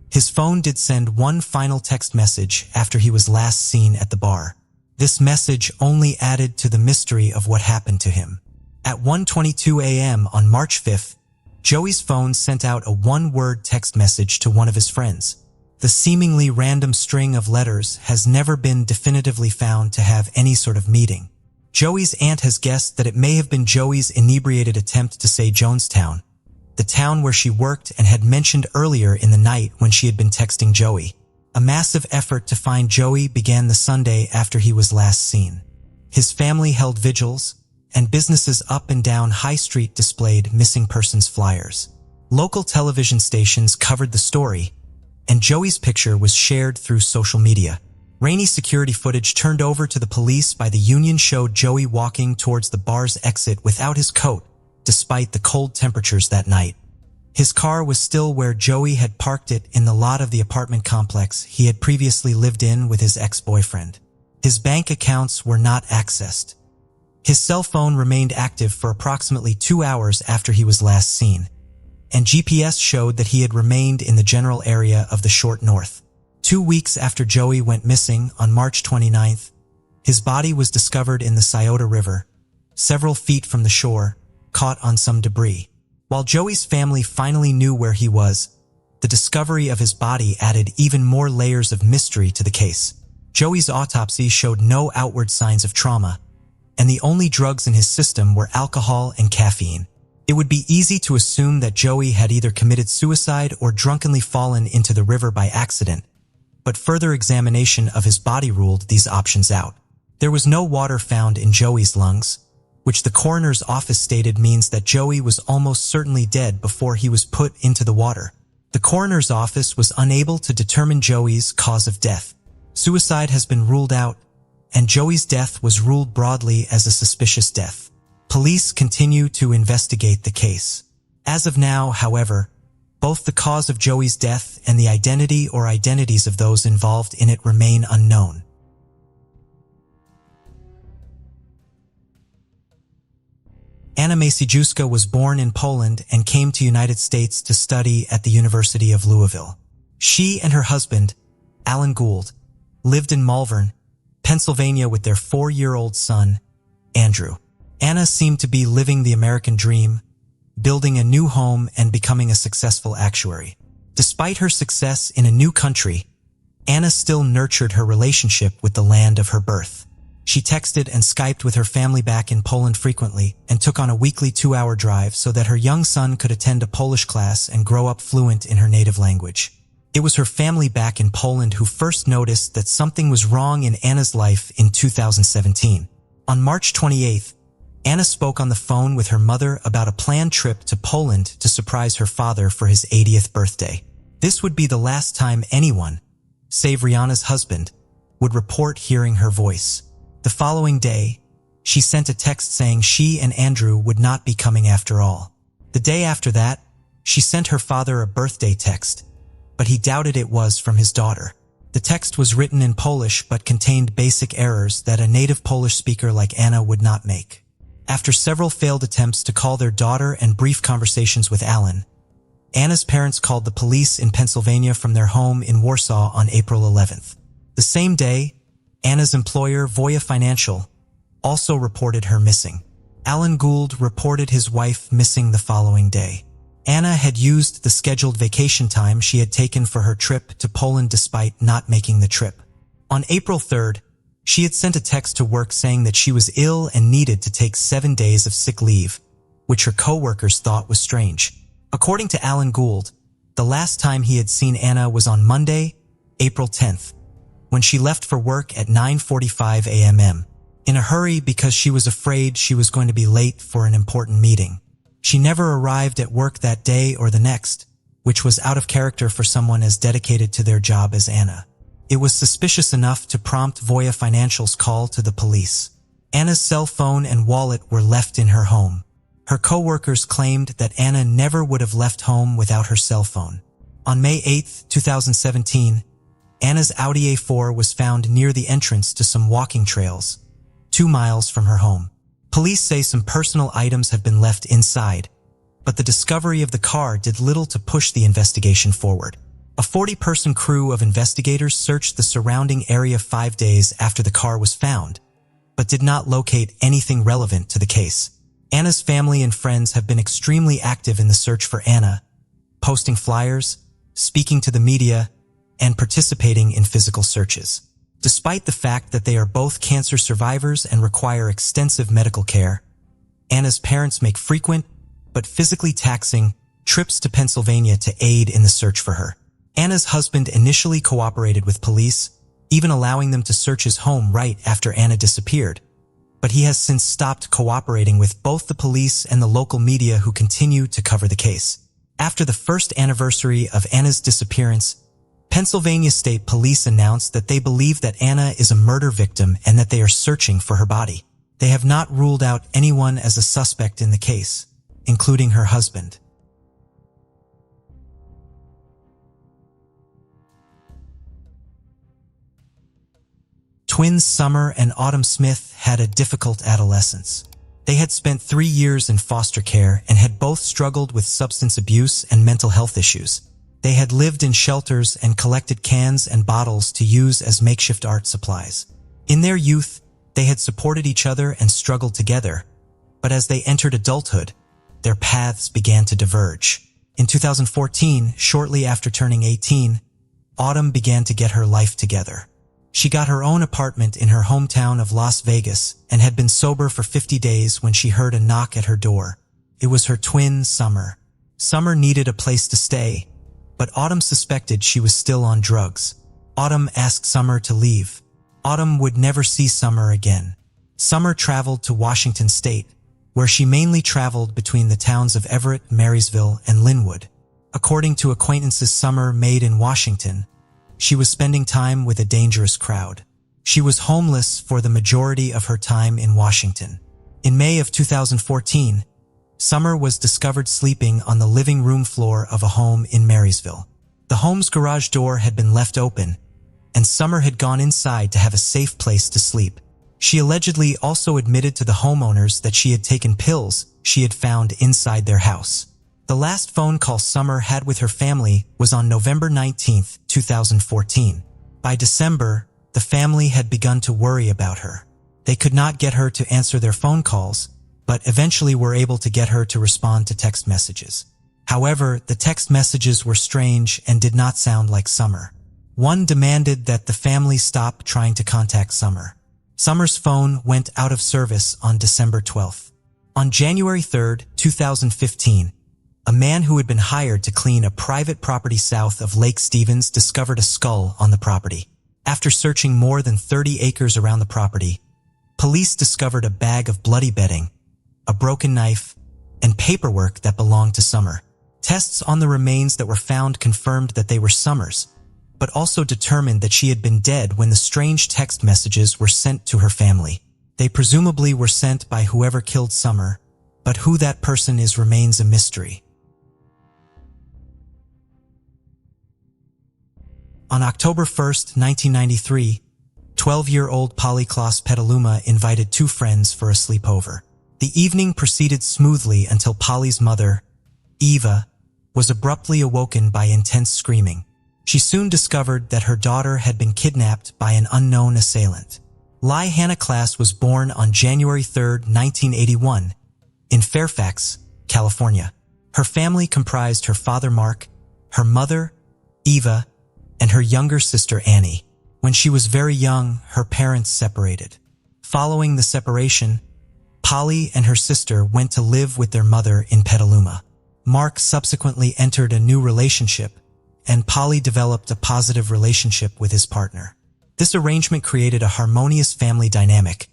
his phone did send one final text message after he was last seen at the bar. This message only added to the mystery of what happened to him. At 1:22 a.m. on March 5th, Joey's phone sent out a one-word text message to one of his friends. The seemingly random string of letters has never been definitively found to have any sort of meaning. Joey's aunt has guessed that it may have been Joey's inebriated attempt to say Jonestown, the town where she worked and had mentioned earlier in the night when she had been texting Joey. A massive effort to find Joey began the Sunday after he was last seen. His family held vigils, and businesses up and down High Street displayed missing persons flyers. Local television stations covered the story, and Joey's picture was shared through social media. Rainy security footage turned over to the police by the union showed Joey walking towards the bar's exit without his coat, despite the cold temperatures that night. His car was still where Joey had parked it in the lot of the apartment complex he had previously lived in with his ex-boyfriend. His bank accounts were not accessed. His cell phone remained active for approximately 2 hours after he was last seen, and GPS showed that he had remained in the general area of the short north. 2 weeks after Joey went missing on March 29th, his body was discovered in the Scioto River, several feet from the shore, caught on some debris. While Joey's family finally knew where he was, the discovery of his body added even more layers of mystery to the case. Joey's autopsy showed no outward signs of trauma, and the only drugs in his system were alcohol and caffeine. It would be easy to assume that Joey had either committed suicide or drunkenly fallen into the river by accident, but further examination of his body ruled these options out. There was no water found in Joey's lungs, which the coroner's office stated means that Joey was almost certainly dead before he was put into the water. The coroner's office was unable to determine Joey's cause of death. Suicide has been ruled out, and Joey's death was ruled broadly as a suspicious death. Police continue to investigate the case. As of now, however, both the cause of Joey's death and the identity or identities of those involved in it remain unknown. Anna Juska was born in Poland and came to the United States to study at the University of Louisville. She and her husband, Alan Gould, lived in Malvern, Pennsylvania with their 4-year-old son, Andrew. Anna seemed to be living the American dream, building a new home and becoming a successful actuary. Despite her success in a new country, Anna still nurtured her relationship with the land of her birth. She texted and Skyped with her family back in Poland frequently and took on a weekly 2-hour drive so that her young son could attend a Polish class and grow up fluent in her native language. It was her family back in Poland who first noticed that something was wrong in Anna's life in 2017. On March 28th, Anna spoke on the phone with her mother about a planned trip to Poland to surprise her father for his 80th birthday. This would be the last time anyone, save Rihanna's husband, would report hearing her voice. The following day, she sent a text saying she and Andrew would not be coming after all. The day after that, she sent her father a birthday text, but he doubted it was from his daughter. The text was written in Polish but contained basic errors that a native Polish speaker like Anna would not make. After several failed attempts to call their daughter and brief conversations with Alan, Anna's parents called the police in Pennsylvania from their home in Warsaw on April 11th. The same day, Anna's employer, Voya Financial, also reported her missing. Alan Gould reported his wife missing the following day. Anna had used the scheduled vacation time she had taken for her trip to Poland despite not making the trip. On April 3rd, she had sent a text to work saying that she was ill and needed to take 7 days of sick leave, which her co-workers thought was strange. According to Alan Gould, the last time he had seen Anna was on Monday, April 10th, when she left for work at 9:45 a.m. in a hurry because she was afraid she was going to be late for an important meeting. She never arrived at work that day or the next, which was out of character for someone as dedicated to their job as Anna. It was suspicious enough to prompt Voya Financial's call to the police. Anna's cell phone and wallet were left in her home. Her co-workers claimed that Anna never would have left home without her cell phone. On May 8, 2017, Anna's Audi A4 was found near the entrance to some walking trails, 2 miles from her home. Police say some personal items have been left inside, but the discovery of the car did little to push the investigation forward. A 40-person crew of investigators searched the surrounding area 5 days after the car was found, but did not locate anything relevant to the case. Anna's family and friends have been extremely active in the search for Anna, posting flyers, speaking to the media, and participating in physical searches. Despite the fact that they are both cancer survivors and require extensive medical care, Anna's parents make frequent, but physically taxing, trips to Pennsylvania to aid in the search for her. Anna's husband initially cooperated with police, even allowing them to search his home right after Anna disappeared, but he has since stopped cooperating with both the police and the local media who continue to cover the case. After the first anniversary of Anna's disappearance, Pennsylvania State Police announced that they believe that Anna is a murder victim and that they are searching for her body. They have not ruled out anyone as a suspect in the case, including her husband. Twins Summer and Autumn Smith had a difficult adolescence. They had spent 3 years in foster care and had both struggled with substance abuse and mental health issues. They had lived in shelters and collected cans and bottles to use as makeshift art supplies. In their youth, they had supported each other and struggled together, but as they entered adulthood, their paths began to diverge. In 2014, shortly after turning 18, Autumn began to get her life together. She got her own apartment in her hometown of Las Vegas and had been sober for 50 days when she heard a knock at her door. It was her twin, Summer. Summer needed a place to stay, but Autumn suspected she was still on drugs. Autumn asked Summer to leave. Autumn would never see Summer again. Summer traveled to Washington State, where she mainly traveled between the towns of Everett, Marysville, and Linwood. According to acquaintances Summer made in Washington, she was spending time with a dangerous crowd. She was homeless for the majority of her time in Washington. In May of 2014, Summer was discovered sleeping on the living room floor of a home in Marysville. The home's garage door had been left open, and Summer had gone inside to have a safe place to sleep. She allegedly also admitted to the homeowners that she had taken pills she had found inside their house. The last phone call Summer had with her family was on November 19, 2014. By December, the family had begun to worry about her. They could not get her to answer their phone calls, but eventually were able to get her to respond to text messages. However, the text messages were strange and did not sound like Summer. One demanded that the family stop trying to contact Summer. Summer's phone went out of service on December 12th. On January 3, 2015, a man who had been hired to clean a private property south of Lake Stevens discovered a skull on the property. After searching more than 30 acres around the property, police discovered a bag of bloody bedding, a broken knife, and paperwork that belonged to Summer. Tests on the remains that were found confirmed that they were Summer's, but also determined that she had been dead when the strange text messages were sent to her family. They presumably were sent by whoever killed Summer, but who that person is remains a mystery. On October 1, 1993, 12-year-old Polly Klaas Petaluma invited 2 friends for a sleepover. The evening proceeded smoothly until Polly's mother, Eva, was abruptly awoken by intense screaming. She soon discovered that her daughter had been kidnapped by an unknown assailant. Hannah Klaas was born on January 3, 1981, in Fairfax, California. Her family comprised her father Mark, her mother, Eva, and her younger sister Annie. When she was very young, her parents separated. Following the separation, Polly and her sister went to live with their mother in Petaluma. Mark subsequently entered a new relationship, and Polly developed a positive relationship with his partner. This arrangement created a harmonious family dynamic,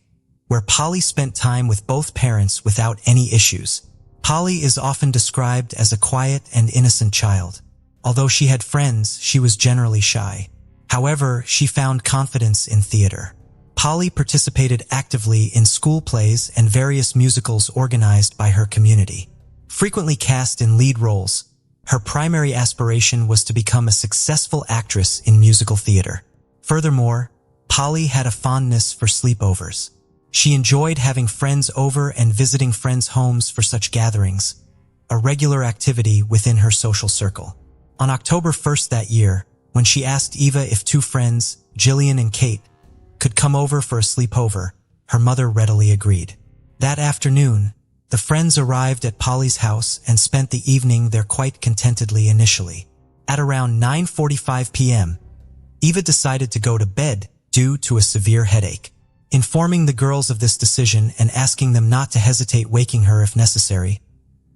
where Polly spent time with both parents without any issues. Polly is often described as a quiet and innocent child. Although she had friends, she was generally shy. However, she found confidence in theater. Polly participated actively in school plays and various musicals organized by her community. Frequently cast in lead roles, her primary aspiration was to become a successful actress in musical theater. Furthermore, Polly had a fondness for sleepovers. She enjoyed having friends over and visiting friends' homes for such gatherings, a regular activity within her social circle. On October 1st that year, when she asked Eva if 2 friends, Jillian and Kate, could come over for a sleepover, her mother readily agreed. That afternoon, the friends arrived at Polly's house and spent the evening there quite contentedly initially. At around 9:45 p.m., Eva decided to go to bed due to a severe headache. Informing the girls of this decision and asking them not to hesitate waking her if necessary,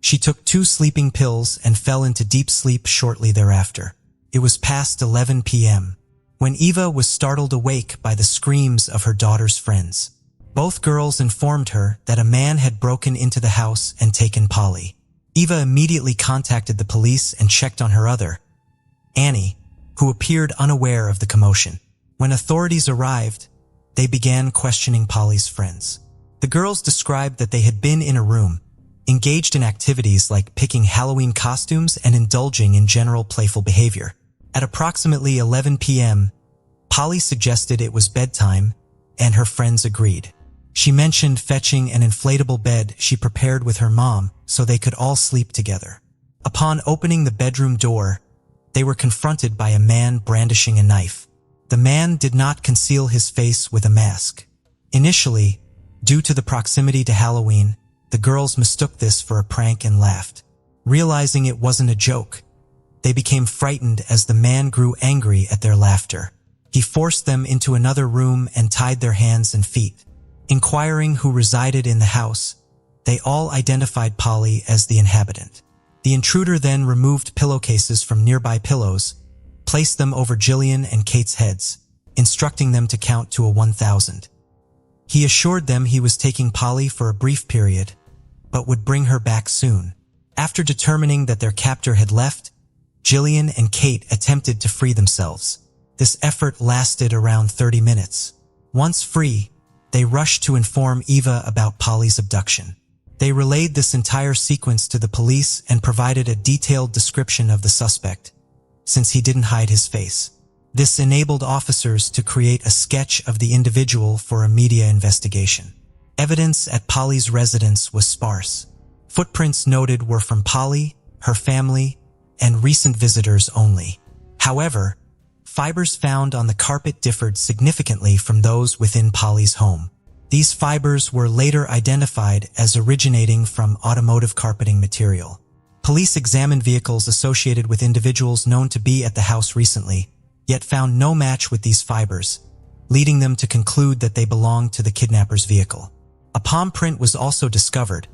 she took 2 sleeping pills and fell into deep sleep shortly thereafter. It was past 11 p.m. when Eva was startled awake by the screams of her daughter's friends. Both girls informed her that a man had broken into the house and taken Polly. Eva immediately contacted the police and checked on her other, Annie, who appeared unaware of the commotion. When authorities arrived, they began questioning Polly's friends. The girls described that they had been in a room, engaged in activities like picking Halloween costumes and indulging in general playful behavior. At approximately 11 p.m., Polly suggested it was bedtime, and her friends agreed. She mentioned fetching an inflatable bed she prepared with her mom so they could all sleep together. Upon opening the bedroom door, they were confronted by a man brandishing a knife. The man did not conceal his face with a mask. Initially, due to the proximity to Halloween, the girls mistook this for a prank and laughed. Realizing it wasn't a joke, they became frightened as the man grew angry at their laughter. He forced them into another room and tied their hands and feet. Inquiring who resided in the house, they all identified Polly as the inhabitant. The intruder then removed pillowcases from nearby pillows, placed them over Jillian and Kate's heads, instructing them to count to a 1,000. He assured them he was taking Polly for a brief period, but would bring her back soon. After determining that their captor had left, Jillian and Kate attempted to free themselves. This effort lasted around 30 minutes. Once free, they rushed to inform Eva about Polly's abduction. They relayed this entire sequence to the police and provided a detailed description of the suspect, since he didn't hide his face. This enabled officers to create a sketch of the individual for a media investigation. Evidence at Polly's residence was sparse. Footprints noted were from Polly, her family, and recent visitors only. However, fibers found on the carpet differed significantly from those within Polly's home. These fibers were later identified as originating from automotive carpeting material. Police examined vehicles associated with individuals known to be at the house recently, yet found no match with these fibers, leading them to conclude that they belonged to the kidnapper's vehicle. A palm print was also discovered,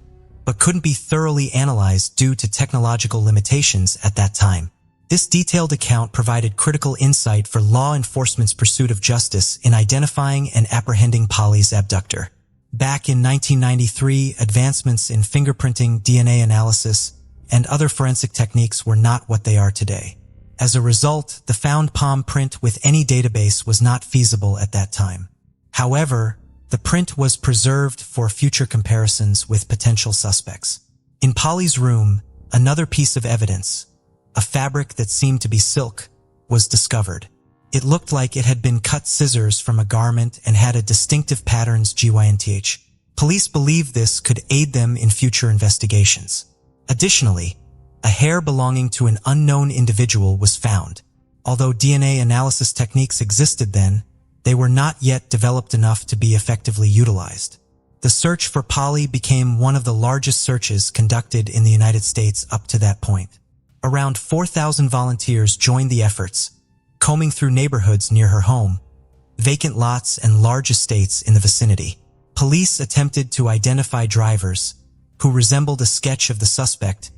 but couldn't be thoroughly analyzed due to technological limitations at that time. This detailed account provided critical insight for law enforcement's pursuit of justice in identifying and apprehending Polly's abductor. Back in 1993, advancements in fingerprinting, DNA analysis, and other forensic techniques were not what they are today. As a result, the found palm print with any database was not feasible at that time. However, the print was preserved for future comparisons with potential suspects. In Polly's room, another piece of evidence, a fabric that seemed to be silk, was discovered. It looked like it had been cut scissors from a garment and had a distinctive patterns GYNTH. Police believed this could aid them in future investigations. Additionally, a hair belonging to an unknown individual was found. Although DNA analysis techniques existed then, they were not yet developed enough to be effectively utilized. The search for Polly became one of the largest searches conducted in the United States up to that point. Around 4,000 volunteers joined the efforts, combing through neighborhoods near her home, vacant lots and large estates in the vicinity. Police attempted to identify drivers, who resembled a sketch of the suspect,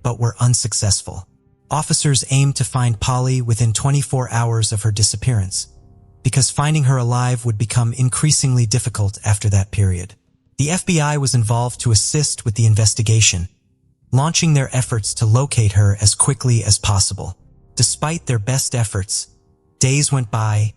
but were unsuccessful. Officers aimed to find Polly within 24 hours of her disappearance, because finding her alive would become increasingly difficult after that period. The FBI was involved to assist with the investigation, launching their efforts to locate her as quickly as possible. Despite their best efforts, days went by,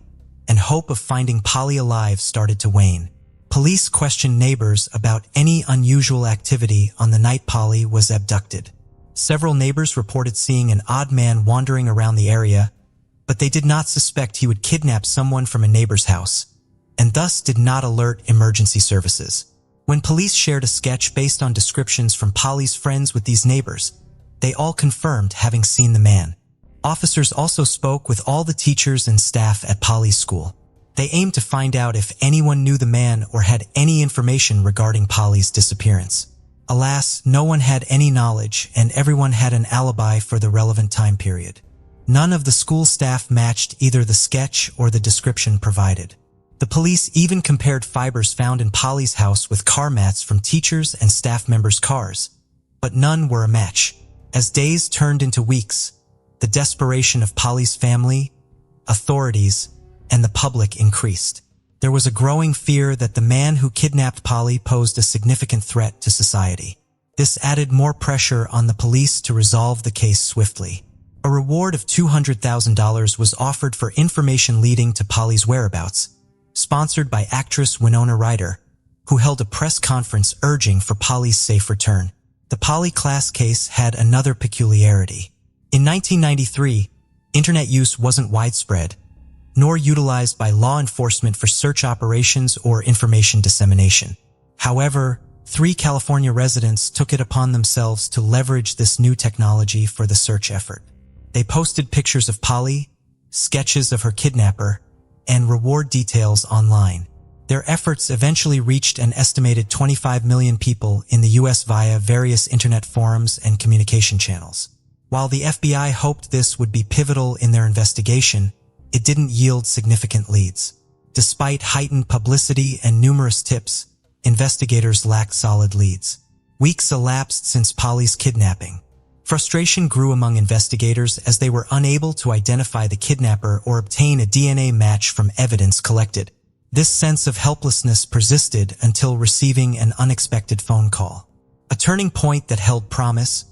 and hope of finding Polly alive started to wane. Police questioned neighbors about any unusual activity on the night Polly was abducted. Several neighbors reported seeing an odd man wandering around the area, but they did not suspect he would kidnap someone from a neighbor's house, and thus did not alert emergency services. When police shared a sketch based on descriptions from Polly's friends with these neighbors, they all confirmed having seen the man. Officers also spoke with all the teachers and staff at Polly's school. They aimed to find out if anyone knew the man or had any information regarding Polly's disappearance. Alas, no one had any knowledge, and everyone had an alibi for the relevant time period. None of the school staff matched either the sketch or the description provided. The police even compared fibers found in Polly's house with car mats from teachers' and staff members' cars, but none were a match. As days turned into weeks, the desperation of Polly's family, authorities, and the public increased. There was a growing fear that the man who kidnapped Polly posed a significant threat to society. This added more pressure on the police to resolve the case swiftly. A reward of $200,000 was offered for information leading to Polly's whereabouts, sponsored by actress Winona Ryder, who held a press conference urging for Polly's safe return. The Polly Klaas case had another peculiarity. In 1993, internet use wasn't widespread, nor utilized by law enforcement for search operations or information dissemination. However, 3 California residents took it upon themselves to leverage this new technology for the search effort. They posted pictures of Polly, sketches of her kidnapper, and reward details online. Their efforts eventually reached an estimated 25 million people in the U.S. via various internet forums and communication channels. While the FBI hoped this would be pivotal in their investigation, it didn't yield significant leads. Despite heightened publicity and numerous tips, investigators lacked solid leads. Weeks elapsed since Polly's kidnapping. Frustration grew among investigators as they were unable to identify the kidnapper or obtain a DNA match from evidence collected. This sense of helplessness persisted until receiving an unexpected phone call. A turning point that held promise,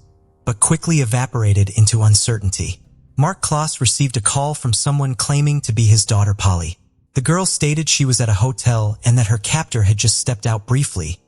but quickly evaporated into uncertainty. Mark Klaas received a call from someone claiming to be his daughter Polly. The girl stated she was at a hotel and that her captor had just stepped out briefly,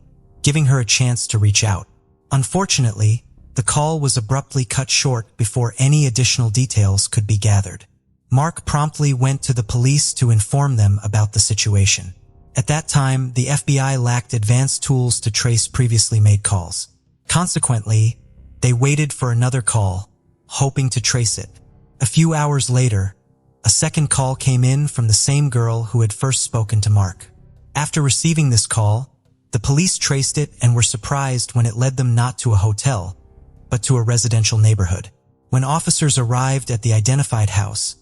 giving her a chance to reach out. Unfortunately, the call was abruptly cut short before any additional details could be gathered. Mark promptly went to the police to inform them about the situation. At that time, the FBI lacked advanced tools to trace previously made calls. Consequently, they waited for another call, hoping to trace it. A few hours later, a second call came in from the same girl who had first spoken to Mark. After receiving this call, the police traced it and were surprised when it led them not to a hotel, but to a residential neighborhood. When officers arrived at the identified house,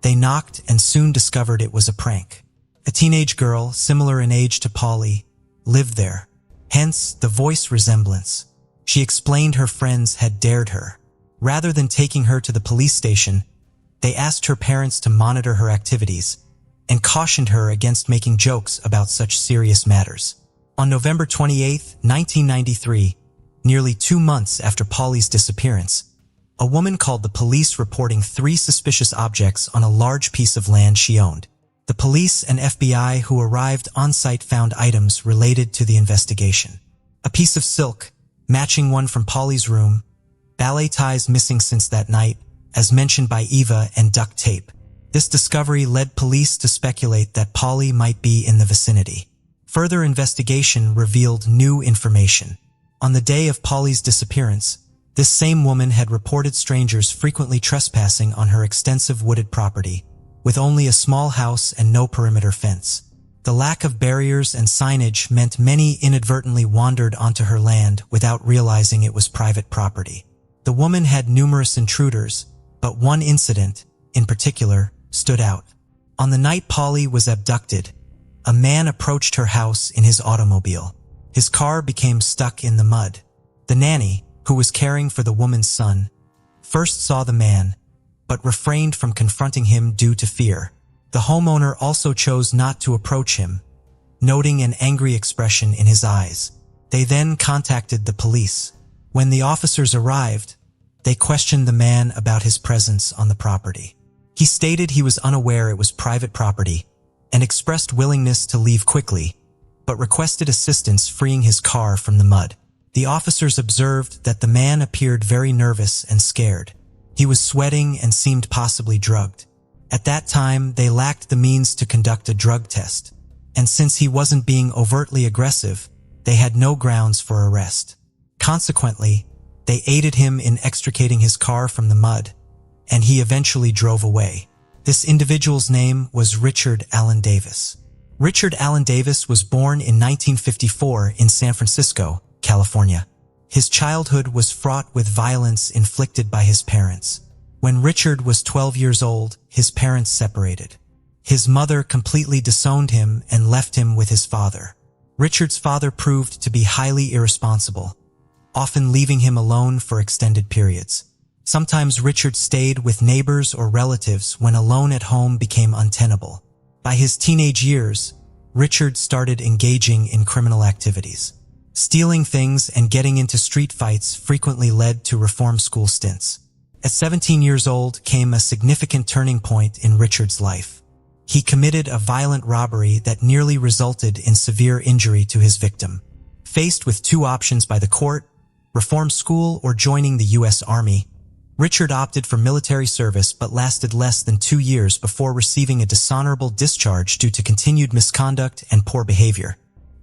they knocked and soon discovered it was a prank. A teenage girl, similar in age to Polly, lived there, hence the voice resemblance. She explained her friends had dared her. Rather than taking her to the police station, they asked her parents to monitor her activities and cautioned her against making jokes about such serious matters. On November 28, 1993, nearly 2 months after Polly's disappearance, a woman called the police reporting 3 suspicious objects on a large piece of land she owned. The police and FBI who arrived on site found items related to the investigation. A piece of silk, matching one from Polly's room, ballet ties missing since that night, as mentioned by Eva, and duct tape. This discovery led police to speculate that Polly might be in the vicinity. Further investigation revealed new information. On the day of Polly's disappearance, this same woman had reported strangers frequently trespassing on her extensive wooded property, with only a small house and no perimeter fence. The lack of barriers and signage meant many inadvertently wandered onto her land without realizing it was private property. The woman had numerous intruders, but one incident, in particular, stood out. On the night Polly was abducted, a man approached her house in his automobile. His car became stuck in the mud. The nanny, who was caring for the woman's son, first saw the man, but refrained from confronting him due to fear. The homeowner also chose not to approach him, noting an angry expression in his eyes. They then contacted the police. When the officers arrived, they questioned the man about his presence on the property. He stated he was unaware it was private property and expressed willingness to leave quickly, but requested assistance freeing his car from the mud. The officers observed that the man appeared very nervous and scared. He was sweating and seemed possibly drugged. At that time, they lacked the means to conduct a drug test, and since he wasn't being overtly aggressive, they had no grounds for arrest. Consequently, they aided him in extricating his car from the mud, and he eventually drove away. This individual's name was Richard Allen Davis. Richard Allen Davis was born in 1954 in San Francisco, California. His childhood was fraught with violence inflicted by his parents. When Richard was 12 years old, his parents separated. His mother completely disowned him and left him with his father. Richard's father proved to be highly irresponsible, often leaving him alone for extended periods. Sometimes Richard stayed with neighbors or relatives when alone at home became untenable. By his teenage years, Richard started engaging in criminal activities. Stealing things and getting into street fights frequently led to reform school stints. At 17 years old came a significant turning point in Richard's life. He committed a violent robbery that nearly resulted in severe injury to his victim. Faced with two options by the court, reform school or joining the U.S. Army, Richard opted for military service but lasted less than 2 years before receiving a dishonorable discharge due to continued misconduct and poor behavior.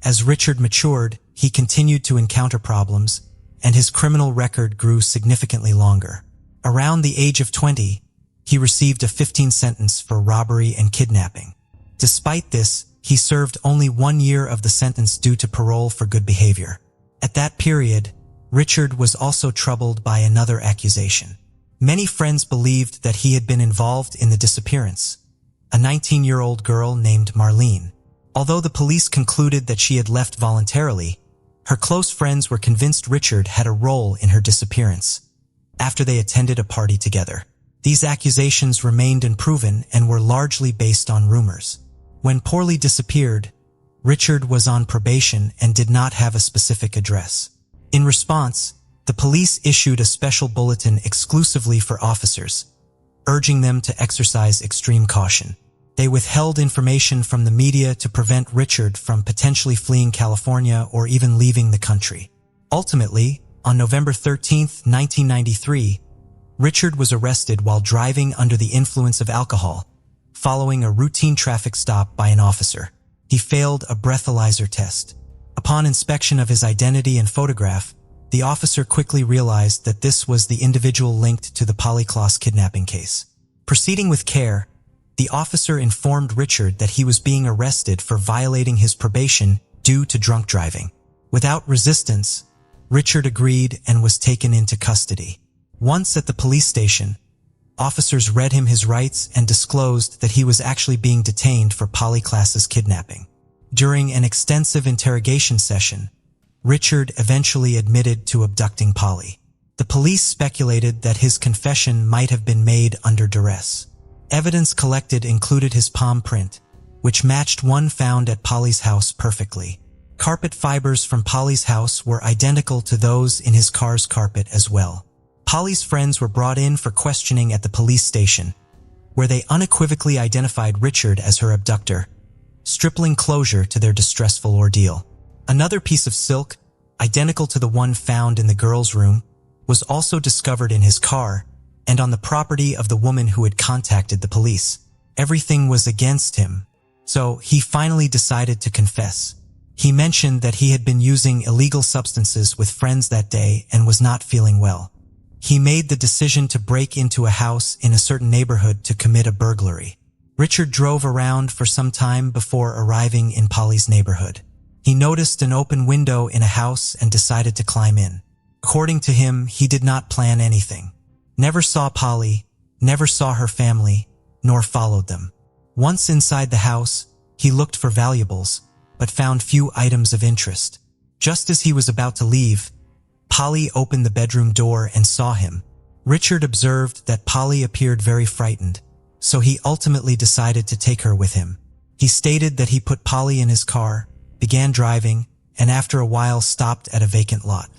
As Richard matured, he continued to encounter problems, and his criminal record grew significantly longer. Around the age of 20, he received a 15 sentence for robbery and kidnapping. Despite this, he served only 1 year of the sentence due to parole for good behavior. At that period, Richard was also troubled by another accusation. Many friends believed that he had been involved in the disappearance, a 19-year-old girl named Marlene. Although the police concluded that she had left voluntarily, her close friends were convinced Richard had a role in her disappearance after they attended a party together. These accusations remained unproven and were largely based on rumors. When Polly disappeared, Richard was on probation and did not have a specific address. In response, the police issued a special bulletin exclusively for officers, urging them to exercise extreme caution. They withheld information from the media to prevent Richard from potentially fleeing California or even leaving the country. Ultimately, on November 13, 1993, Richard was arrested while driving under the influence of alcohol, following a routine traffic stop by an officer. He failed a breathalyzer test. Upon inspection of his identity and photograph, the officer quickly realized that this was the individual linked to the Polly Klaas kidnapping case. Proceeding with care, the officer informed Richard that he was being arrested for violating his probation due to drunk driving. Without resistance, Richard agreed and was taken into custody. Once at the police station, officers read him his rights and disclosed that he was actually being detained for Polly Klaas's kidnapping. During an extensive interrogation session, Richard eventually admitted to abducting Polly. The police speculated that his confession might have been made under duress. Evidence collected included his palm print, which matched one found at Polly's house perfectly. Carpet fibers from Polly's house were identical to those in his car's carpet as well. Polly's friends were brought in for questioning at the police station, where they unequivocally identified Richard as her abductor, stripling closure to their distressful ordeal. Another piece of silk, identical to the one found in the girl's room, was also discovered in his car and on the property of the woman who had contacted the police. Everything was against him, so he finally decided to confess. He mentioned that he had been using illegal substances with friends that day and was not feeling well. He made the decision to break into a house in a certain neighborhood to commit a burglary. Richard drove around for some time before arriving in Polly's neighborhood. He noticed an open window in a house and decided to climb in. According to him, he did not plan anything. Never saw Polly, never saw her family, nor followed them. Once inside the house, he looked for valuables, but found few items of interest. Just as he was about to leave, Polly opened the bedroom door and saw him. Richard observed that Polly appeared very frightened, so he ultimately decided to take her with him. He stated that he put Polly in his car, began driving, and after a while stopped at a vacant lot.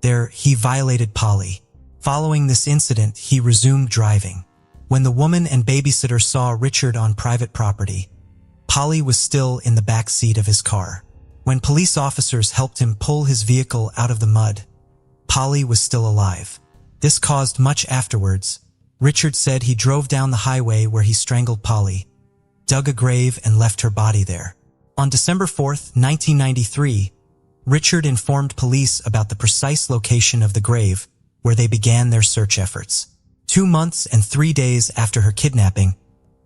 There, he violated Polly. Following this incident, he resumed driving. When the woman and babysitter saw Richard on private property, Polly was still in the back seat of his car. When police officers helped him pull his vehicle out of the mud, Polly was still alive. This caused much afterwards. Richard said he drove down the highway where he strangled Polly, dug a grave and left her body there. On December 4, 1993, Richard informed police about the precise location of the grave, where they began their search efforts. 2 months and 3 days after her kidnapping,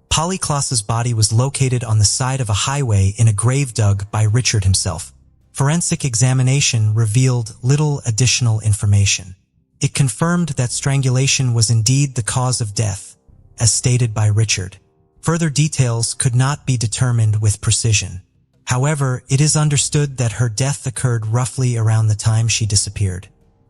Polly Klaas's body was located on the side of a highway in a grave dug by Richard himself. Forensic examination revealed little additional information. It confirmed that strangulation was indeed the cause of death, as stated by Richard. Further details could not be determined with precision. However, it is understood that her death occurred roughly around the time she disappeared.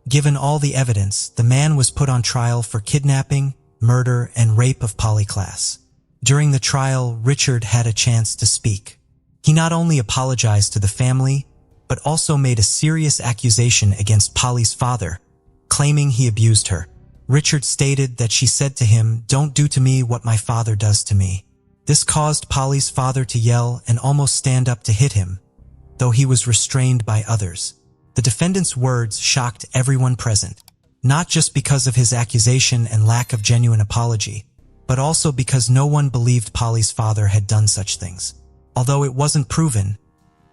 Given all the evidence, the man was put on trial for kidnapping, murder, and rape of Polly Klaas. During the trial, Richard had a chance to speak. He not only apologized to the family, but also made a serious accusation against Polly's father, claiming he abused her. Richard stated that she said to him, "Don't do to me what my father does to me." This caused Polly's father to yell and almost stand up to hit him, though he was restrained by others. The defendant's words shocked everyone present, not just because of his accusation and lack of genuine apology, but also because no one believed Polly's father had done such things. Although it wasn't proven,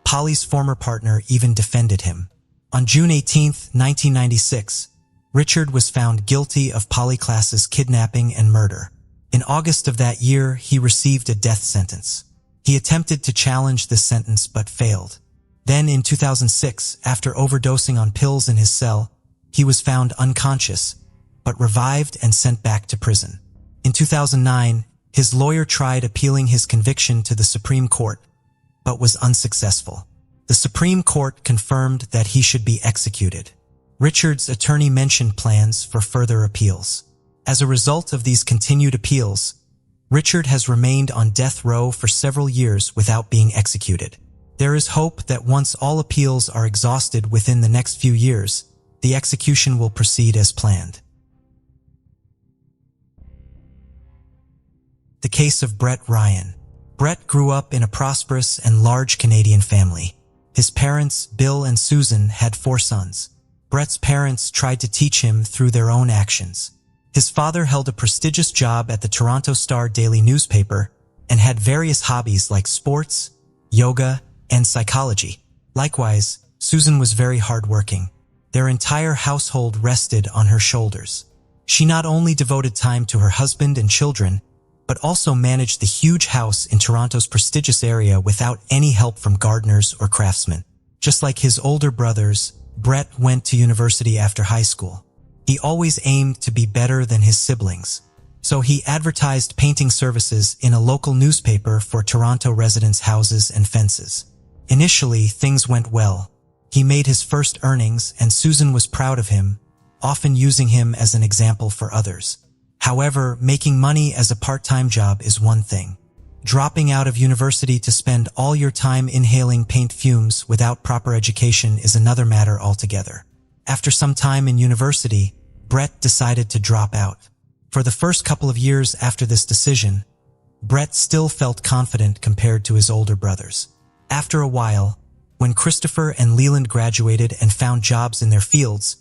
Polly's former partner even defended him. On June 18, 1996, Richard was found guilty of Polly Klaas's kidnapping and murder. In August of that year, he received a death sentence. He attempted to challenge this sentence but failed. Then in 2006, after overdosing on pills in his cell, he was found unconscious, but revived and sent back to prison. In 2009, his lawyer tried appealing his conviction to the Supreme Court, but was unsuccessful. The Supreme Court confirmed that he should be executed. Richard's attorney mentioned plans for further appeals. As a result of these continued appeals, Richard has remained on death row for several years without being executed. There is hope that once all appeals are exhausted within the next few years, the execution will proceed as planned. The case of Brett Ryan. Brett grew up in a prosperous and large Canadian family. His parents, Bill and Susan, had 4 sons. Brett's parents tried to teach him through their own actions. His father held a prestigious job at the Toronto Star daily newspaper and had various hobbies like sports, yoga, and psychology. Likewise, Susan was very hardworking. Their entire household rested on her shoulders. She not only devoted time to her husband and children, but also managed the huge house in Toronto's prestigious area without any help from gardeners or craftsmen. Just like his older brothers, Brett went to university after high school. He always aimed to be better than his siblings, so he advertised painting services in a local newspaper for Toronto residents' houses and fences. Initially, things went well. He made his first earnings and Susan was proud of him, often using him as an example for others. However, making money as a part-time job is one thing. Dropping out of university to spend all your time inhaling paint fumes without proper education is another matter altogether. After some time in university, Brett decided to drop out. For the first couple of years after this decision, Brett still felt confident compared to his older brothers. After a while, when Christopher and Leland graduated and found jobs in their fields,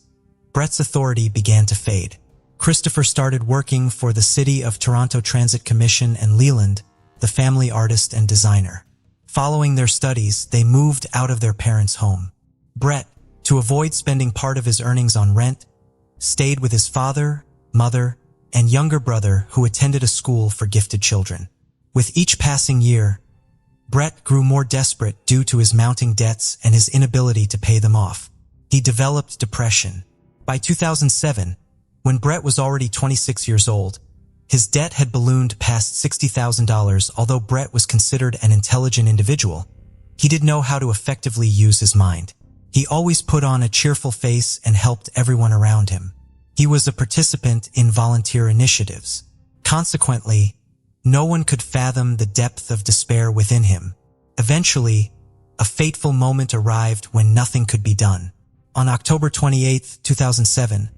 Brett's authority began to fade. Christopher started working for the City of Toronto Transit Commission and Leland, the family artist and designer. Following their studies, they moved out of their parents' home. Brett, to avoid spending part of his earnings on rent, stayed with his father, mother, and younger brother who attended a school for gifted children. With each passing year, Brett grew more desperate due to his mounting debts and his inability to pay them off. He developed depression. By 2007, when Brett was already 26 years old, his debt had ballooned past $60,000. Although Brett was considered an intelligent individual, he didn't know how to effectively use his mind. He always put on a cheerful face and helped everyone around him. He was a participant in volunteer initiatives. Consequently, no one could fathom the depth of despair within him. Eventually, a fateful moment arrived when nothing could be done. On October 28, 2007,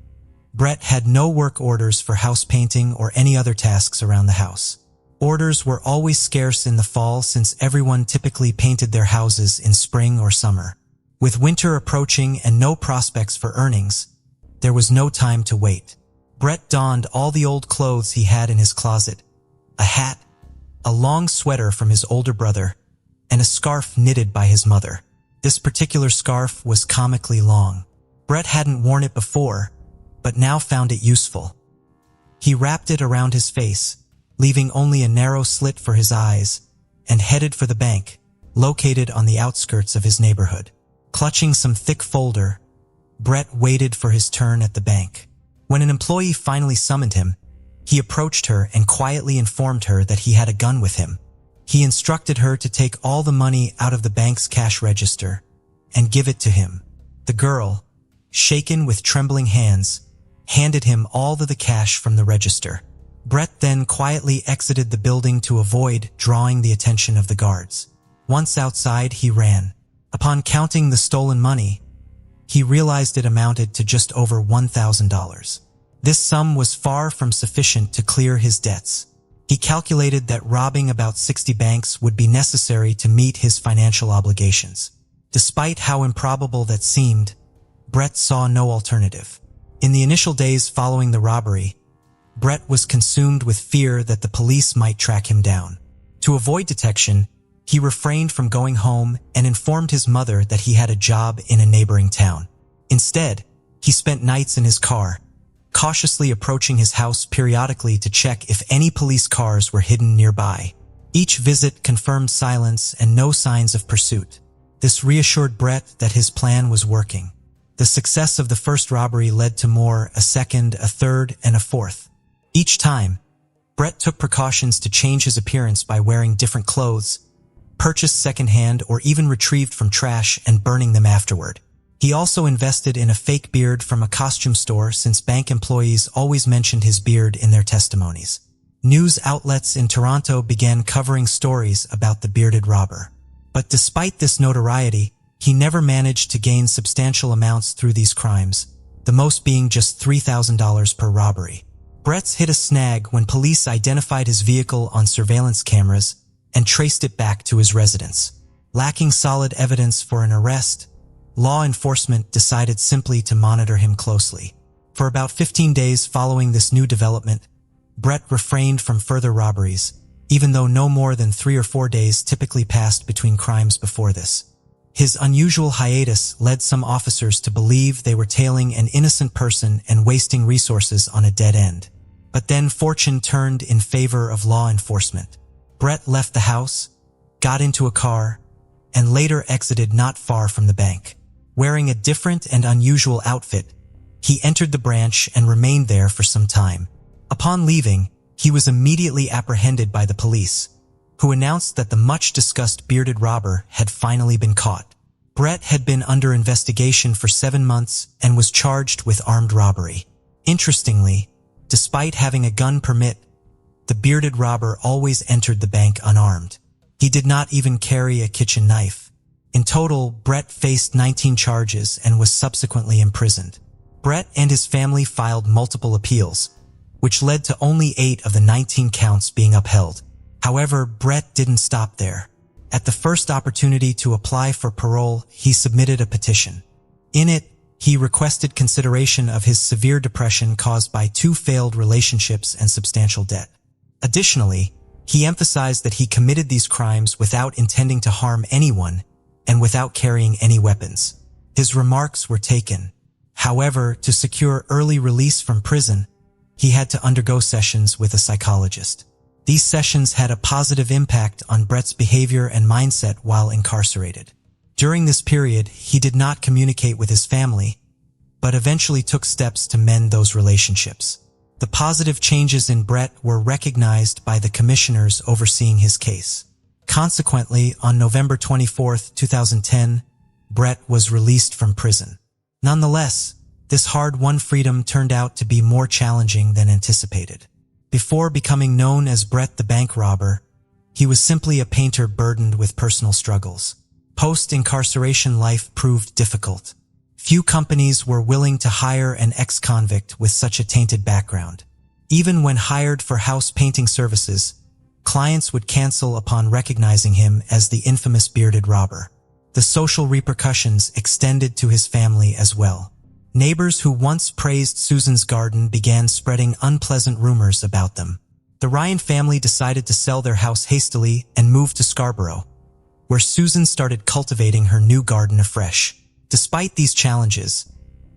Brett had no work orders for house painting or any other tasks around the house. Orders were always scarce in the fall since everyone typically painted their houses in spring or summer. With winter approaching and no prospects for earnings, there was no time to wait. Brett donned all the old clothes he had in his closet, a hat, a long sweater from his older brother, and a scarf knitted by his mother. This particular scarf was comically long. Brett hadn't worn it before, but now found it useful. He wrapped it around his face, leaving only a narrow slit for his eyes, and headed for the bank, located on the outskirts of his neighborhood. Clutching some thick folder, Brett waited for his turn at the bank. When an employee finally summoned him, he approached her and quietly informed her that he had a gun with him. He instructed her to take all the money out of the bank's cash register and give it to him. The girl, shaken with trembling hands, handed him all of the cash from the register. Brett then quietly exited the building to avoid drawing the attention of the guards. Once outside, he ran. Upon counting the stolen money, he realized it amounted to just over $1,000. This sum was far from sufficient to clear his debts. He calculated that robbing about 60 banks would be necessary to meet his financial obligations. Despite how improbable that seemed, Brett saw no alternative. In the initial days following the robbery, Brett was consumed with fear that the police might track him down. To avoid detection, he refrained from going home and informed his mother that he had a job in a neighboring town. Instead, he spent nights in his car, cautiously approaching his house periodically to check if any police cars were hidden nearby. Each visit confirmed silence and no signs of pursuit. This reassured Brett that his plan was working. The success of the first robbery led to more, a second, a third, and a fourth. Each time, Brett took precautions to change his appearance by wearing different clothes, purchased secondhand or even retrieved from trash and burning them afterward. He also invested in a fake beard from a costume store since bank employees always mentioned his beard in their testimonies. News outlets in Toronto began covering stories about the bearded robber. But despite this notoriety, he never managed to gain substantial amounts through these crimes, the most being just $3,000 per robbery. Brett's hit a snag when police identified his vehicle on surveillance cameras and traced it back to his residence. Lacking solid evidence for an arrest, law enforcement decided simply to monitor him closely. For about 15 days following this new development, Brett refrained from further robberies, even though no more than 3 or 4 days typically passed between crimes before this. His unusual hiatus led some officers to believe they were tailing an innocent person and wasting resources on a dead end. But then fortune turned in favor of law enforcement. Brett left the house, got into a car, and later exited not far from the bank. Wearing a different and unusual outfit, he entered the branch and remained there for some time. Upon leaving, he was immediately apprehended by the police, who announced that the much-discussed bearded robber had finally been caught. Brett had been under investigation for 7 months and was charged with armed robbery. Interestingly, despite having a gun permit, the bearded robber always entered the bank unarmed. He did not even carry a kitchen knife. In total, Brett faced 19 charges and was subsequently imprisoned. Brett and his family filed multiple appeals, which led to only 8 of the 19 counts being upheld. However, Brett didn't stop there. At the first opportunity to apply for parole, he submitted a petition. In it, he requested consideration of his severe depression caused by 2 failed relationships and substantial debt. Additionally, he emphasized that he committed these crimes without intending to harm anyone and without carrying any weapons. His remarks were taken. However, to secure early release from prison, he had to undergo sessions with a psychologist. These sessions had a positive impact on Brett's behavior and mindset while incarcerated. During this period, he did not communicate with his family, but eventually took steps to mend those relationships. The positive changes in Brett were recognized by the commissioners overseeing his case. Consequently, on November 24, 2010, Brett was released from prison. Nonetheless, this hard-won freedom turned out to be more challenging than anticipated. Before becoming known as Brett the Bank Robber, he was simply a painter burdened with personal struggles. Post-incarceration life proved difficult. Few companies were willing to hire an ex-convict with such a tainted background. Even when hired for house painting services, clients would cancel upon recognizing him as the infamous bearded robber. The social repercussions extended to his family as well. Neighbors who once praised Susan's garden began spreading unpleasant rumors about them. The Ryan family decided to sell their house hastily and move to Scarborough, where Susan started cultivating her new garden afresh. Despite these challenges,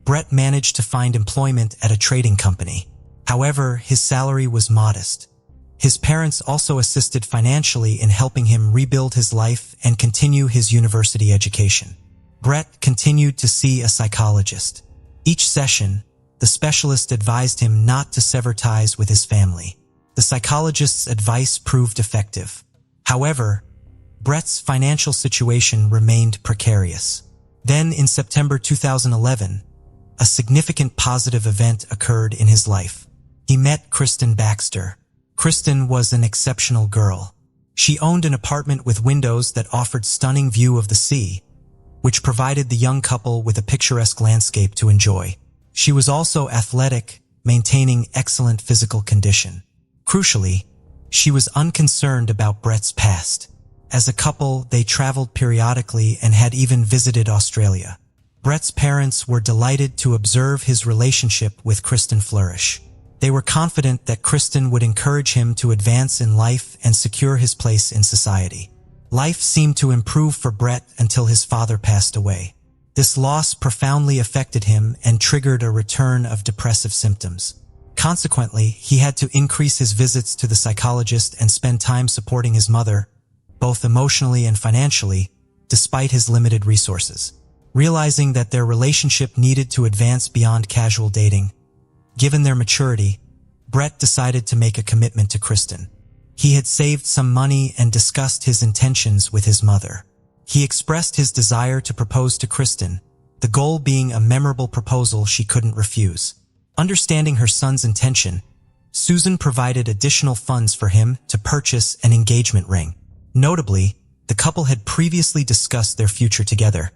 Brett managed to find employment at a trading company. However, his salary was modest. His parents also assisted financially in helping him rebuild his life and continue his university education. Brett continued to see a psychologist. Each session, the specialist advised him not to sever ties with his family. The psychologist's advice proved effective. However, Brett's financial situation remained precarious. Then, in September 2011, a significant positive event occurred in his life. He met Kristen Baxter. Kristen was an exceptional girl. She owned an apartment with windows that offered stunning view of the sea, which provided the young couple with a picturesque landscape to enjoy. She was also athletic, maintaining excellent physical condition. Crucially, she was unconcerned about Brett's past. As a couple, they traveled periodically and had even visited Australia. Brett's parents were delighted to observe his relationship with Kristen flourish. They were confident that Kristen would encourage him to advance in life and secure his place in society. Life seemed to improve for Brett until his father passed away. This loss profoundly affected him and triggered a return of depressive symptoms. Consequently, he had to increase his visits to the psychologist and spend time supporting his mother, both emotionally and financially, despite his limited resources. Realizing that their relationship needed to advance beyond casual dating, given their maturity, Brett decided to make a commitment to Kristen. He had saved some money and discussed his intentions with his mother. He expressed his desire to propose to Kristen, the goal being a memorable proposal she couldn't refuse. Understanding her son's intention, Susan provided additional funds for him to purchase an engagement ring. Notably, the couple had previously discussed their future together,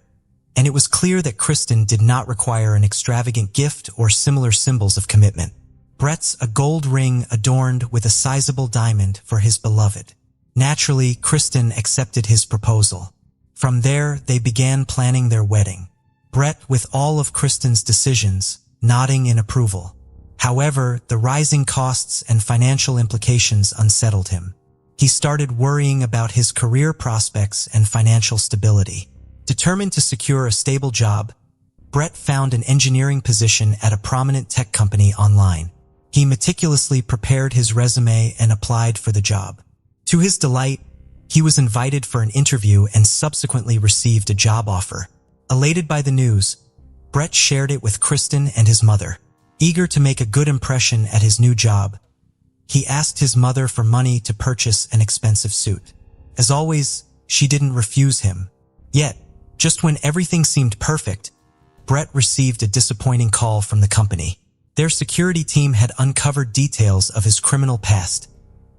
and it was clear that Kristen did not require an extravagant gift or similar symbols of commitment. Brett's a gold ring adorned with a sizable diamond for his beloved. Naturally, Kristen accepted his proposal. From there, they began planning their wedding. Brett, with all of Kristen's decisions, nodding in approval. However, the rising costs and financial implications unsettled him. He started worrying about his career prospects and financial stability. Determined to secure a stable job, Brett found an engineering position at a prominent tech company online. He meticulously prepared his resume and applied for the job. To his delight, he was invited for an interview and subsequently received a job offer. Elated by the news, Brett shared it with Kristen and his mother. Eager to make a good impression at his new job, he asked his mother for money to purchase an expensive suit. As always, she didn't refuse him. Yet, just when everything seemed perfect, Brett received a disappointing call from the company. Their security team had uncovered details of his criminal past,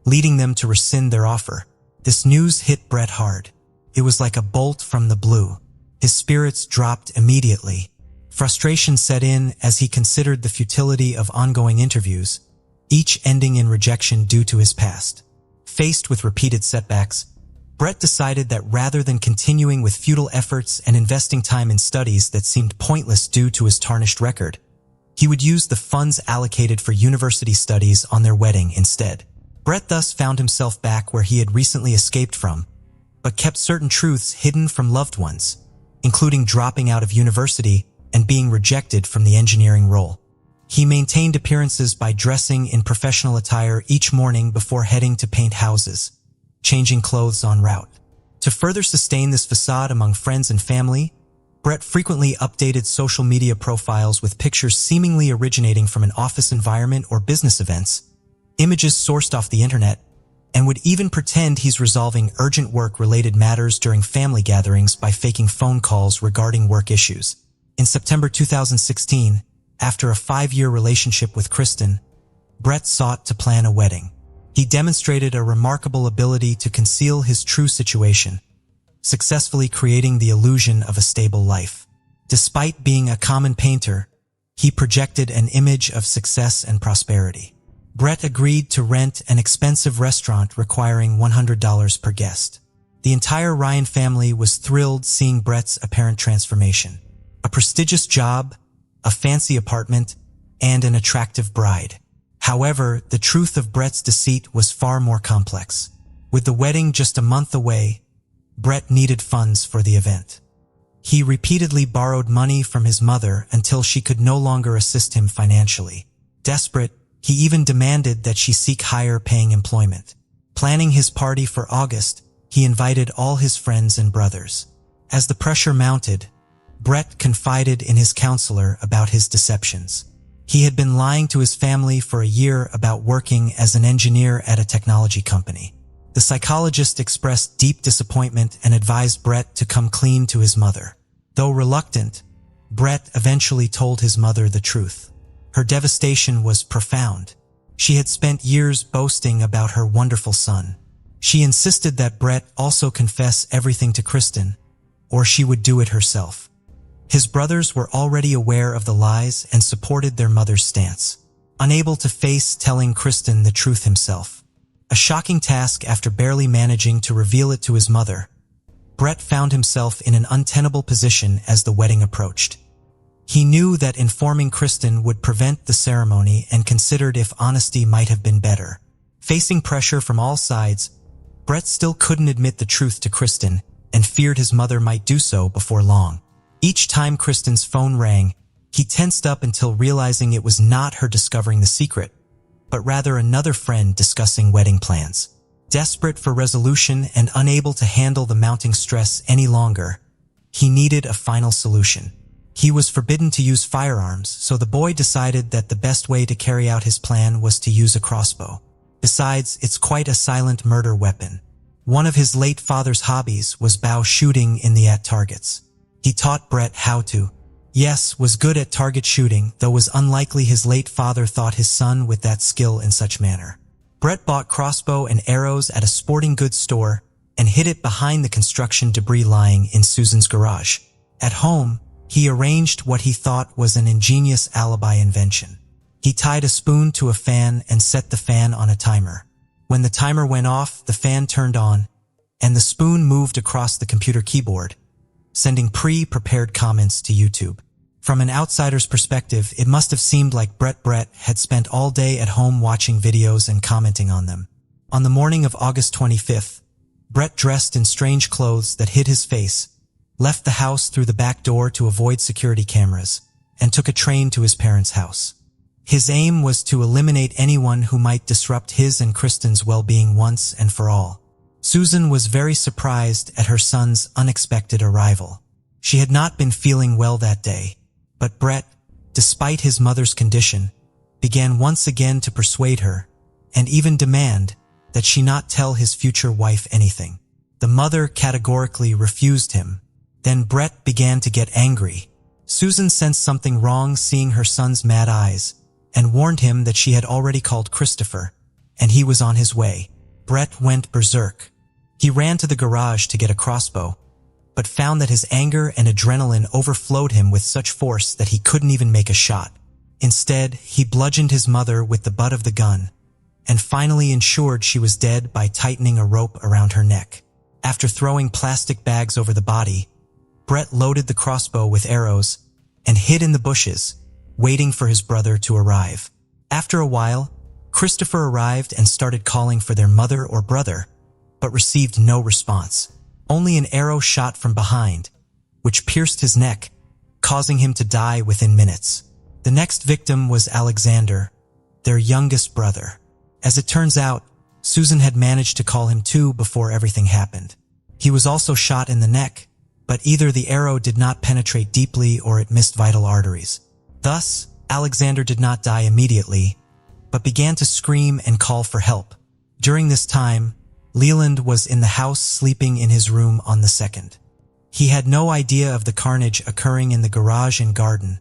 leading them to rescind their offer. This news hit Brett hard. It was like a bolt from the blue. His spirits dropped immediately. Frustration set in as he considered the futility of ongoing interviews, each ending in rejection due to his past. Faced with repeated setbacks, Brett decided that rather than continuing with futile efforts and investing time in studies that seemed pointless due to his tarnished record, he would use the funds allocated for university studies on their wedding instead. Brett thus found himself back where he had recently escaped from, but kept certain truths hidden from loved ones, including dropping out of university and being rejected from the engineering role. He maintained appearances by dressing in professional attire each morning before heading to paint houses, changing clothes en route. To further sustain this facade among friends and family, Brett frequently updated social media profiles with pictures seemingly originating from an office environment or business events, images sourced off the internet, and would even pretend he's resolving urgent work-related matters during family gatherings by faking phone calls regarding work issues. In September 2016, after a 5-year relationship with Kristen, Brett sought to plan a wedding. He demonstrated a remarkable ability to conceal his true situation, successfully creating the illusion of a stable life. Despite being a common painter, he projected an image of success and prosperity. Brett agreed to rent an expensive restaurant requiring $100 per guest. The entire Ryan family was thrilled seeing Brett's apparent transformation. A prestigious job, a fancy apartment, and an attractive bride. However, the truth of Brett's deceit was far more complex. With the wedding just a month away, Brett needed funds for the event. He repeatedly borrowed money from his mother until she could no longer assist him financially. Desperate, he even demanded that she seek higher-paying employment. Planning his party for August, he invited all his friends and brothers. As the pressure mounted, Brett confided in his counselor about his deceptions. He had been lying to his family for a year about working as an engineer at a technology company. The psychologist expressed deep disappointment and advised Brett to come clean to his mother. Though reluctant, Brett eventually told his mother the truth. Her devastation was profound. She had spent years boasting about her wonderful son. She insisted that Brett also confess everything to Kristen, or she would do it herself. His brothers were already aware of the lies and supported their mother's stance, unable to face telling Kristen the truth himself. A shocking task after barely managing to reveal it to his mother, Brett found himself in an untenable position as the wedding approached. He knew that informing Kristen would prevent the ceremony and considered if honesty might have been better. Facing pressure from all sides, Brett still couldn't admit the truth to Kristen and feared his mother might do so before long. Each time Kristen's phone rang, he tensed up until realizing it was not her discovering the secret, but rather another friend discussing wedding plans. Desperate for resolution and unable to handle the mounting stress any longer, he needed a final solution. He was forbidden to use firearms, so the boy decided that the best way to carry out his plan was to use a crossbow. Besides, it's quite a silent murder weapon. One of his late father's hobbies was bow shooting in the at targets. He taught Brett how to. Yes, was good at target shooting, though was unlikely his late father thought his son with that skill in such manner. Brett bought crossbow and arrows at a sporting goods store and hid it behind the construction debris lying in Susan's garage. At home, he arranged what he thought was an ingenious alibi invention. He tied a spoon to a fan and set the fan on a timer. When the timer went off, the fan turned on, and the spoon moved across the computer keyboard, sending pre-prepared comments to YouTube. From an outsider's perspective, it must have seemed like Brett had spent all day at home watching videos and commenting on them. On the morning of August 25th, Brett, dressed in strange clothes that hid his face, left the house through the back door to avoid security cameras, and took a train to his parents' house. His aim was to eliminate anyone who might disrupt his and Kristen's well-being once and for all. Susan was very surprised at her son's unexpected arrival. She had not been feeling well that day, but Brett, despite his mother's condition, began once again to persuade her, and even demand, that she not tell his future wife anything. The mother categorically refused him. Then Brett began to get angry. Susan sensed something wrong seeing her son's mad eyes, and warned him that she had already called Christopher, and he was on his way. Brett went berserk. He ran to the garage to get a crossbow, but found that his anger and adrenaline overflowed him with such force that he couldn't even make a shot. Instead, he bludgeoned his mother with the butt of the gun, and finally ensured she was dead by tightening a rope around her neck. After throwing plastic bags over the body, Brett loaded the crossbow with arrows and hid in the bushes, waiting for his brother to arrive. After a while, Christopher arrived and started calling for their mother or brother, but received no response. Only an arrow shot from behind, which pierced his neck, causing him to die within minutes. The next victim was Alexander, their youngest brother. As it turns out, Susan had managed to call him too before everything happened. He was also shot in the neck, but either the arrow did not penetrate deeply or it missed vital arteries. Thus, Alexander did not die immediately, but began to scream and call for help. During this time, Leland was in the house sleeping in his room on the 2nd. He had no idea of the carnage occurring in the garage and garden,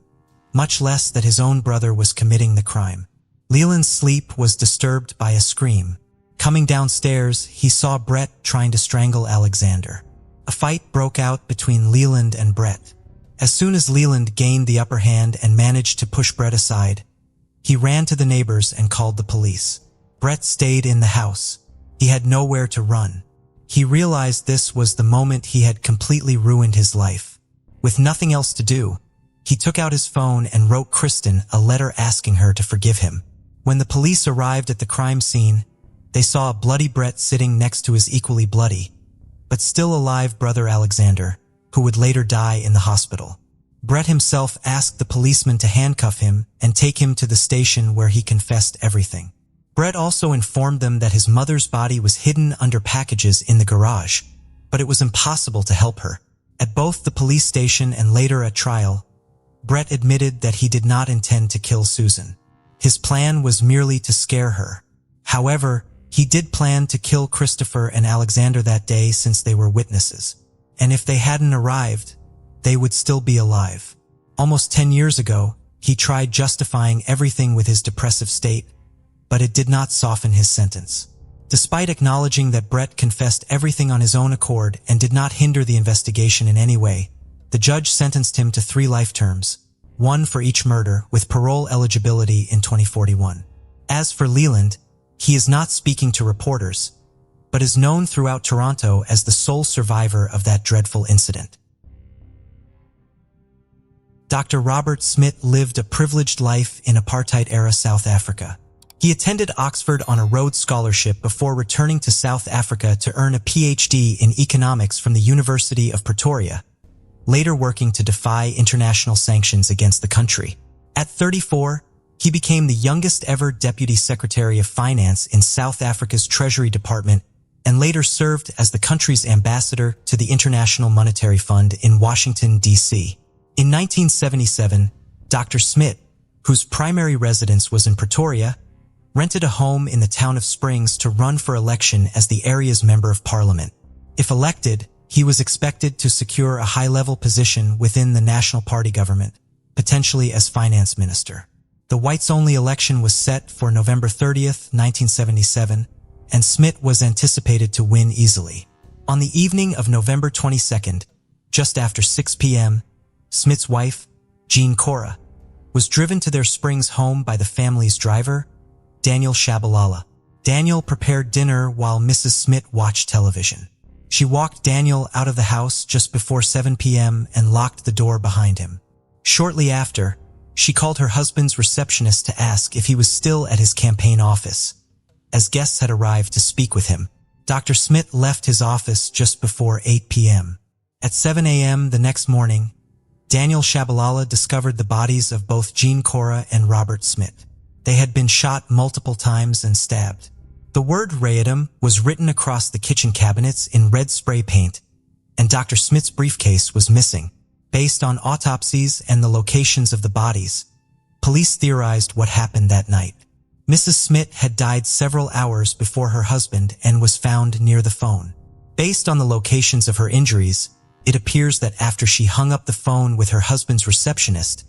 much less that his own brother was committing the crime. Leland's sleep was disturbed by a scream. Coming downstairs, he saw Brett trying to strangle Alexander. A fight broke out between Leland and Brett. As soon as Leland gained the upper hand and managed to push Brett aside, he ran to the neighbors and called the police. Brett stayed in the house. He had nowhere to run. He realized this was the moment he had completely ruined his life. With nothing else to do, he took out his phone and wrote Kristen a letter asking her to forgive him. When the police arrived at the crime scene, they saw a bloody Brett sitting next to his equally bloody, but still alive brother Alexander, who would later die in the hospital. Brett himself asked the policeman to handcuff him and take him to the station where he confessed everything. Brett also informed them that his mother's body was hidden under packages in the garage, but it was impossible to help her. At both the police station and later at trial, Brett admitted that he did not intend to kill Susan. His plan was merely to scare her. However, he did plan to kill Christopher and Alexander that day since they were witnesses. And if they hadn't arrived, they would still be alive. Almost 10 years ago, he tried justifying everything with his depressive state, but it did not soften his sentence. Despite acknowledging that Brett confessed everything on his own accord and did not hinder the investigation in any way, the judge sentenced him to 3 life terms, 1 for each murder, with parole eligibility in 2041. As for Leland, he is not speaking to reporters, but is known throughout Toronto as the sole survivor of that dreadful incident. Dr. Robert Smit lived a privileged life in apartheid-era South Africa. He attended Oxford on a Rhodes Scholarship before returning to South Africa to earn a PhD in economics from the University of Pretoria, later working to defy international sanctions against the country. At 34, he became the youngest ever Deputy Secretary of Finance in South Africa's Treasury Department and later served as the country's ambassador to the International Monetary Fund in Washington, D.C. In 1977, Dr. Smit, whose primary residence was in Pretoria, rented a home in the town of Springs to run for election as the area's Member of Parliament. If elected, he was expected to secure a high-level position within the National Party government, potentially as finance minister. The whites-only election was set for November 30th, 1977, and Smit was anticipated to win easily. On the evening of November 22nd, just after 6 p.m., Smit's wife, Jean Cora, was driven to their Springs home by the family's driver, Daniel Shabalala. Daniel prepared dinner while Mrs. Smit watched television. She walked Daniel out of the house just before 7 p.m. and locked the door behind him. Shortly after, she called her husband's receptionist to ask if he was still at his campaign office, as guests had arrived to speak with him. Dr. Smit left his office just before 8 p.m. At 7 a.m. the next morning, Daniel Shabalala discovered the bodies of both Jean Cora and Robert Smit. They had been shot multiple times and stabbed. The word Rayadum was written across the kitchen cabinets in red spray paint, and Dr. Smit's briefcase was missing. Based on autopsies and the locations of the bodies, police theorized what happened that night. Mrs. Smit had died several hours before her husband and was found near the phone. Based on the locations of her injuries, it appears that after she hung up the phone with her husband's receptionist,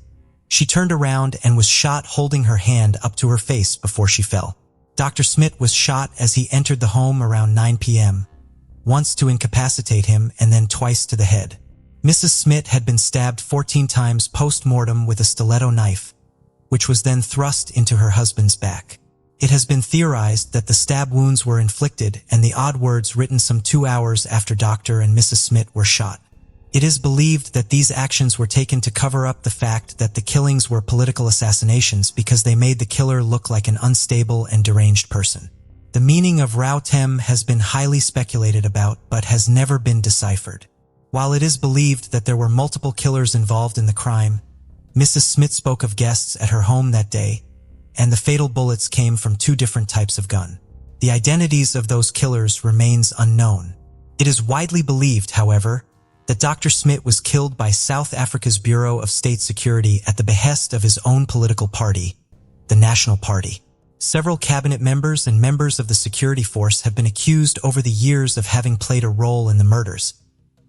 she turned around and was shot holding her hand up to her face before she fell. Dr. Smit was shot as he entered the home around 9 p.m., once to incapacitate him and then twice to the head. Mrs. Smit had been stabbed 14 times post-mortem with a stiletto knife, which was then thrust into her husband's back. It has been theorized that the stab wounds were inflicted and the odd words written some 2 hours after Dr. and Mrs. Smit were shot. It is believed that these actions were taken to cover up the fact that the killings were political assassinations because they made the killer look like an unstable and deranged person. The meaning of Rao Tem has been highly speculated about but has never been deciphered. While it is believed that there were multiple killers involved in the crime, Mrs. Smit spoke of guests at her home that day, and the fatal bullets came from 2 different types of gun. The identities of those killers remains unknown. It is widely believed, however, that Dr. Smit was killed by South Africa's Bureau of State Security at the behest of his own political party, the National Party. Several cabinet members and members of the security force have been accused over the years of having played a role in the murders,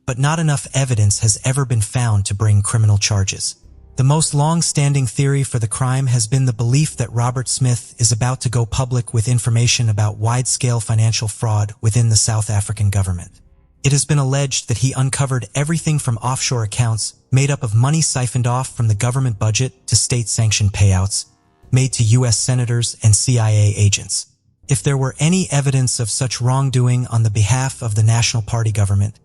but not enough evidence has ever been found to bring criminal charges. The most long-standing theory for the crime has been the belief that Robert Smit is about to go public with information about wide-scale financial fraud within the South African government. It has been alleged that he uncovered everything from offshore accounts made up of money siphoned off from the government budget to state-sanctioned payouts made to U.S. senators and CIA agents. If there were any evidence of such wrongdoing on the behalf of the National Party government,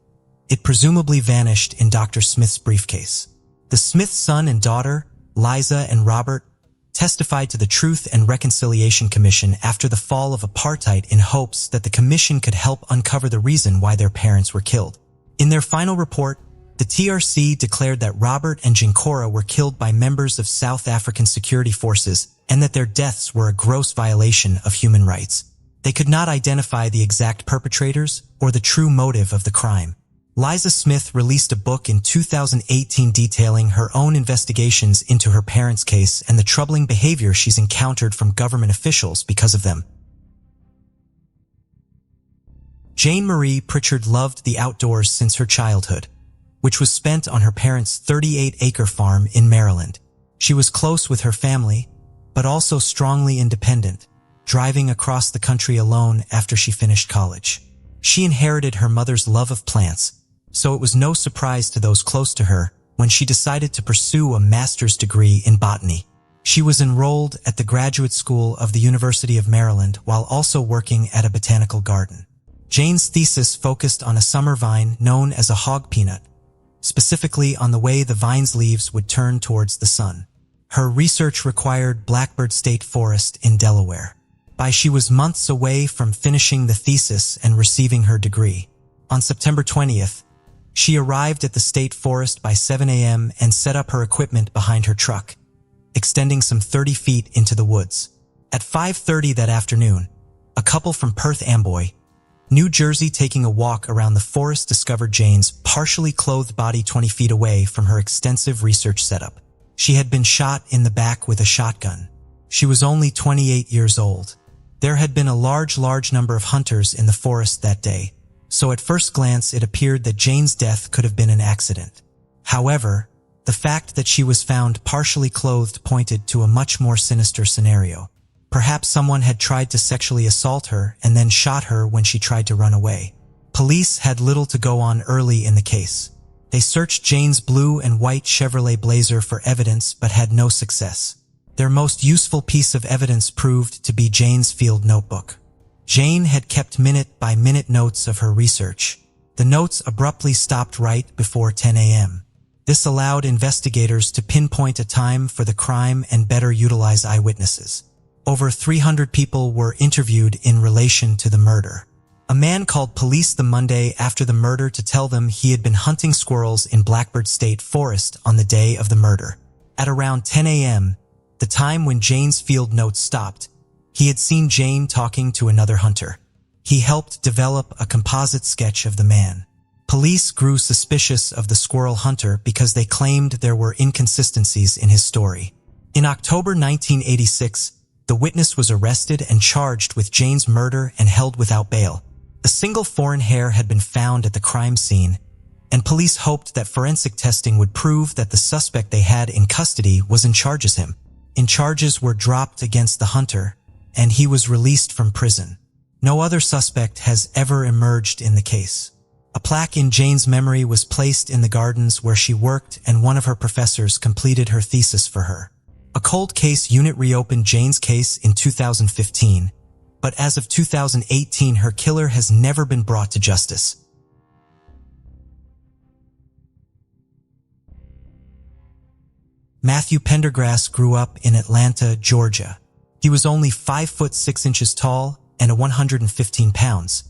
it presumably vanished in Dr. Smith's briefcase. The Smith son and daughter, Liza and Robert, testified to the Truth and Reconciliation Commission after the fall of apartheid in hopes that the commission could help uncover the reason why their parents were killed. In their final report, the TRC declared that Robert and Jinkora were killed by members of South African security forces and that their deaths were a gross violation of human rights. They could not identify the exact perpetrators or the true motive of the crime. Liza Smith released a book in 2018 detailing her own investigations into her parents' case and the troubling behavior she's encountered from government officials because of them. Jane Marie Prichard loved the outdoors since her childhood, which was spent on her parents' 38-acre farm in Maryland. She was close with her family, but also strongly independent, driving across the country alone after she finished college. She inherited her mother's love of plants, so it was no surprise to those close to her when she decided to pursue a master's degree in botany. She was enrolled at the Graduate School of the University of Maryland while also working at a botanical garden. Jane's thesis focused on a summer vine known as a hog peanut, specifically on the way the vine's leaves would turn towards the sun. Her research required Blackbird State Forest in Delaware. She was months away from finishing the thesis and receiving her degree. On September 20th, she arrived at the state forest by 7 a.m. and set up her equipment behind her truck, extending some 30 feet into the woods. At 5:30 that afternoon, a couple from Perth Amboy, New Jersey, taking a walk around the forest discovered Jane's partially clothed body 20 feet away from her extensive research setup. She had been shot in the back with a shotgun. She was only 28 years old. There had been a large number of hunters in the forest that day, so at first glance it appeared that Jane's death could have been an accident. However, the fact that she was found partially clothed pointed to a much more sinister scenario. Perhaps someone had tried to sexually assault her and then shot her when she tried to run away. Police had little to go on early in the case. They searched Jane's blue and white Chevrolet Blazer for evidence but had no success. Their most useful piece of evidence proved to be Jane's field notebook. Jane had kept minute-by-minute notes of her research. The notes abruptly stopped right before 10 a.m. This allowed investigators to pinpoint a time for the crime and better utilize eyewitnesses. Over 300 people were interviewed in relation to the murder. A man called police the Monday after the murder to tell them he had been hunting squirrels in Blackbird State Forest on the day of the murder. At around 10 a.m., the time when Jane's field notes stopped, he had seen Jane talking to another hunter. He helped develop a composite sketch of the man. Police grew suspicious of the squirrel hunter because they claimed there were inconsistencies in his story. In October 1986, the witness was arrested and charged with Jane's murder and held without bail. A single foreign hair had been found at the crime scene, and police hoped that forensic testing would prove that the suspect they had in custody was in charge as him. Charges were dropped against the hunter, and he was released from prison. No other suspect has ever emerged in the case. A plaque in Jane's memory was placed in the gardens where she worked, and one of her professors completed her thesis for her. A cold case unit reopened Jane's case in 2015, but as of 2018, her killer has never been brought to justice. Matthew Pendergrass grew up in Atlanta, Georgia. He was only 5 foot 6 inches tall and 115 pounds,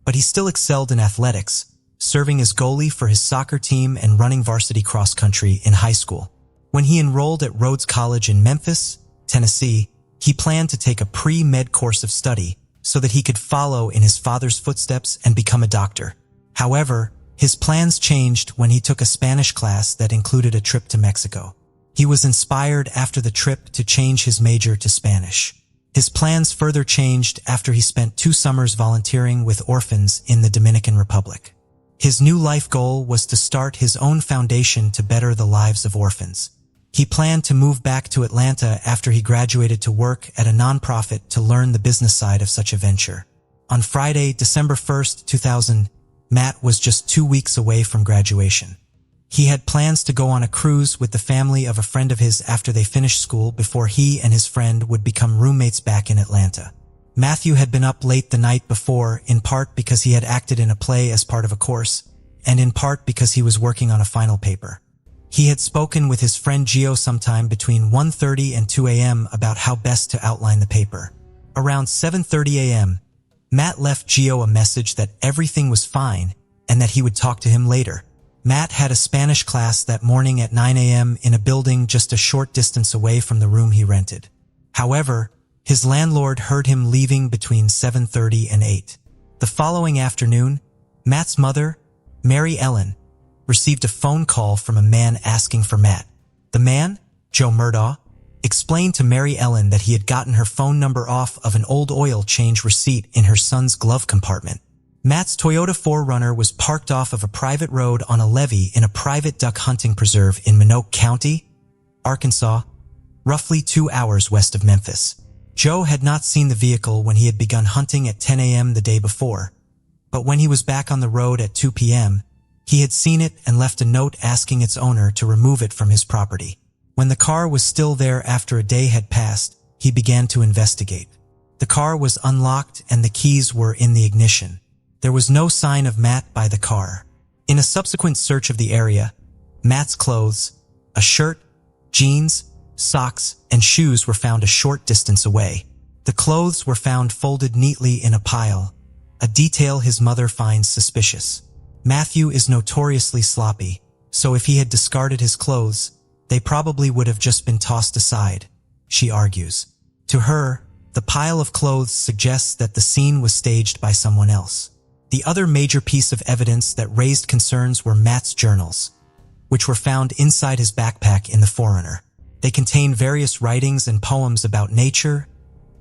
but he still excelled in athletics, serving as goalie for his soccer team and running varsity cross country in high school. When he enrolled at Rhodes College in Memphis, Tennessee, he planned to take a pre-med course of study so that he could follow in his father's footsteps and become a doctor. However, his plans changed when he took a Spanish class that included a trip to Mexico. He was inspired after the trip to change his major to Spanish. His plans further changed after he spent 2 summers volunteering with orphans in the Dominican Republic. His new life goal was to start his own foundation to better the lives of orphans. He planned to move back to Atlanta after he graduated to work at a nonprofit to learn the business side of such a venture. On Friday, December 1st, 2000, Matt was just 2 weeks away from graduation. He had plans to go on a cruise with the family of a friend of his after they finished school before he and his friend would become roommates back in Atlanta. Matthew had been up late the night before, in part because he had acted in a play as part of a course, and in part because he was working on a final paper. He had spoken with his friend Gio sometime between 1:30 and 2 a.m. about how best to outline the paper. Around 7:30 a.m., Matt left Gio a message that everything was fine and that he would talk to him later. Matt had a Spanish class that morning at 9 a.m. in a building just a short distance away from the room he rented. However, his landlord heard him leaving between 7:30 and 8. The following afternoon, Matt's mother, Mary Ellen, received a phone call from a man asking for Matt. The man, Joe Murdaugh, explained to Mary Ellen that he had gotten her phone number off of an old oil change receipt in her son's glove compartment. Matt's Toyota 4Runner was parked off of a private road on a levee in a private duck hunting preserve in Minoke County, Arkansas, roughly 2 hours west of Memphis. Joe had not seen the vehicle when he had begun hunting at 10 a.m. the day before, but when he was back on the road at 2 p.m., he had seen it and left a note asking its owner to remove it from his property. When the car was still there after a day had passed, he began to investigate. The car was unlocked and the keys were in the ignition. There was no sign of Matt by the car. In a subsequent search of the area, Matt's clothes, a shirt, jeans, socks, and shoes were found a short distance away. The clothes were found folded neatly in a pile, a detail his mother finds suspicious. Matthew is notoriously sloppy, so if he had discarded his clothes, they probably would have just been tossed aside, she argues. To her, the pile of clothes suggests that the scene was staged by someone else. The other major piece of evidence that raised concerns were Matt's journals, which were found inside his backpack in the 4Runner. They contain various writings and poems about nature,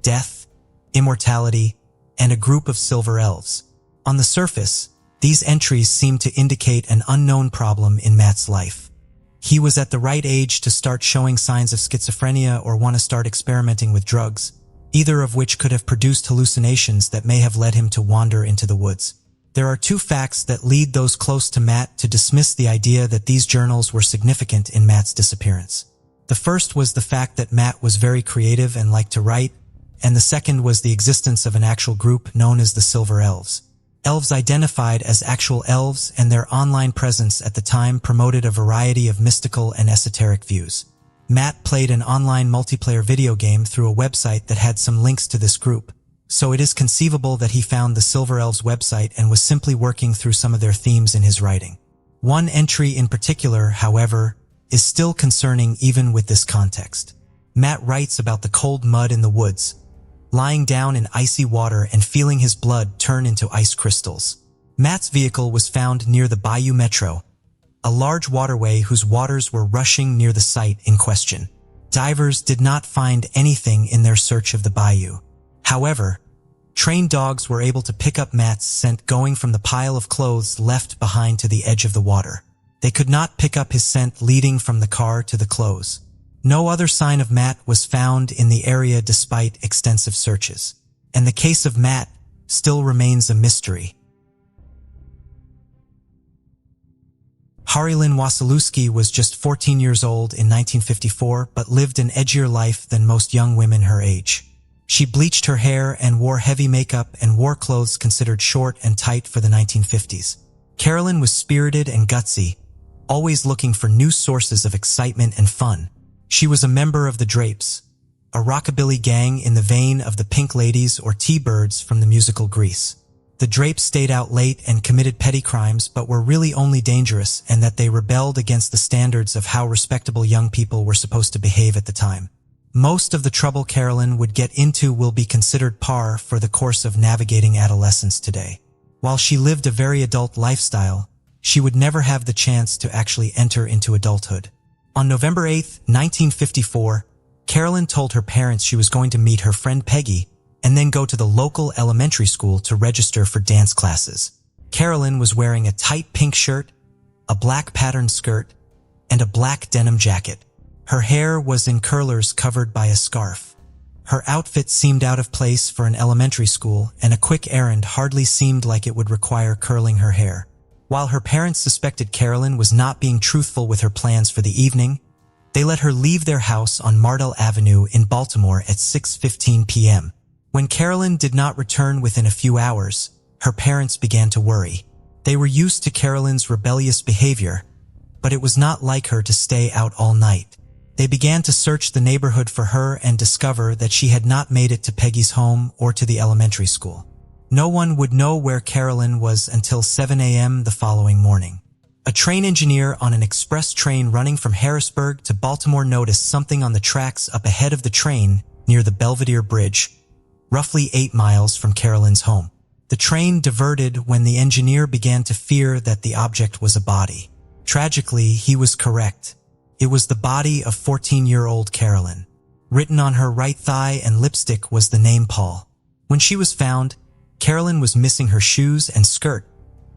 death, immortality, and a group of silver elves. On the surface, these entries seem to indicate an unknown problem in Matt's life. He was at the right age to start showing signs of schizophrenia or want to start experimenting with drugs, either of which could have produced hallucinations that may have led him to wander into the woods. There are two facts that lead those close to Matt to dismiss the idea that these journals were significant in Matt's disappearance. The first was the fact that Matt was very creative and liked to write, and the second was the existence of an actual group known as the Silver Elves. Elves identified as actual elves, and their online presence at the time promoted a variety of mystical and esoteric views. Matt played an online multiplayer video game through a website that had some links to this group, so it is conceivable that he found the Silver Elves website and was simply working through some of their themes in his writing. One entry in particular, however, is still concerning even with this context. Matt writes about the cold mud in the woods, lying down in icy water and feeling his blood turn into ice crystals. Matt's vehicle was found near the Bayou Metro, a large waterway whose waters were rushing near the site in question. Divers did not find anything in their search of the bayou. However, trained dogs were able to pick up Matt's scent going from the pile of clothes left behind to the edge of the water. They could not pick up his scent leading from the car to the clothes. No other sign of Matt was found in the area despite extensive searches, and the case of Matt still remains a mystery. Carolyn Wasalooki was just 14 years old in 1954 but lived an edgier life than most young women her age. She bleached her hair and wore heavy makeup and wore clothes considered short and tight for the 1950s. Carolyn was spirited and gutsy, always looking for new sources of excitement and fun. She was a member of the Drapes, a rockabilly gang in the vein of the Pink Ladies or T-Birds from the musical Grease. The Drapes stayed out late and committed petty crimes but were really only dangerous and that they rebelled against the standards of how respectable young people were supposed to behave at the time. Most of the trouble Carolyn would get into will be considered par for the course of navigating adolescence today. While she lived a very adult lifestyle, she would never have the chance to actually enter into adulthood. On November 8, 1954, Carolyn told her parents she was going to meet her friend Peggy and then go to the local elementary school to register for dance classes. Carolyn was wearing a tight pink shirt, a black patterned skirt, and a black denim jacket. Her hair was in curlers covered by a scarf. Her outfit seemed out of place for an elementary school, and a quick errand hardly seemed like it would require curling her hair. While her parents suspected Carolyn was not being truthful with her plans for the evening, they let her leave their house on Mardell Avenue in Baltimore at 6:15 p.m. When Carolyn did not return within a few hours, her parents began to worry. They were used to Carolyn's rebellious behavior, but it was not like her to stay out all night. They began to search the neighborhood for her and discover that she had not made it to Peggy's home or to the elementary school. No one would know where Carolyn was until 7 a.m. the following morning. A train engineer on an express train running from Harrisburg to Baltimore noticed something on the tracks up ahead of the train near the Belvedere Bridge, roughly 8 miles from Carolyn's home. The train diverted when the engineer began to fear that the object was a body. Tragically, he was correct. It was the body of 14-year-old Carolyn. Written on her right thigh and lipstick was the name Paul. When she was found, Carolyn was missing her shoes and skirt,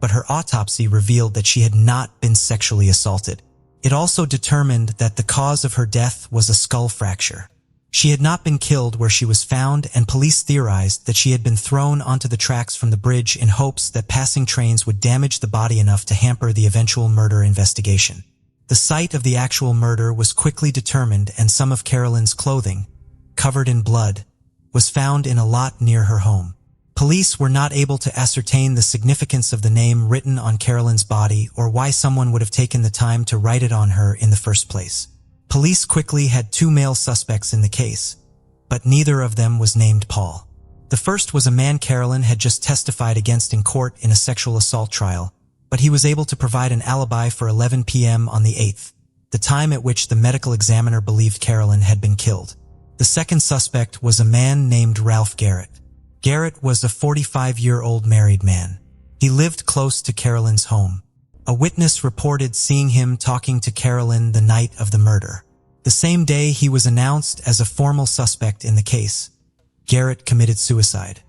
but her autopsy revealed that she had not been sexually assaulted. It also determined that the cause of her death was a skull fracture. She had not been killed where she was found, and police theorized that she had been thrown onto the tracks from the bridge in hopes that passing trains would damage the body enough to hamper the eventual murder investigation. The site of the actual murder was quickly determined, and some of Carolyn's clothing, covered in blood, was found in a lot near her home. Police were not able to ascertain the significance of the name written on Carolyn's body or why someone would have taken the time to write it on her in the first place. Police quickly had 2 male suspects in the case, but neither of them was named Paul. The first was a man Carolyn had just testified against in court in a sexual assault trial, but he was able to provide an alibi for 11 p.m. on the 8th, the time at which the medical examiner believed Carolyn had been killed. The second suspect was a man named Ralph Garrett. Garrett was a 45-year-old married man. He lived close to Carolyn's home. A witness reported seeing him talking to Carolyn the night of the murder. The same day he was announced as a formal suspect in the case. Garrett committed suicide.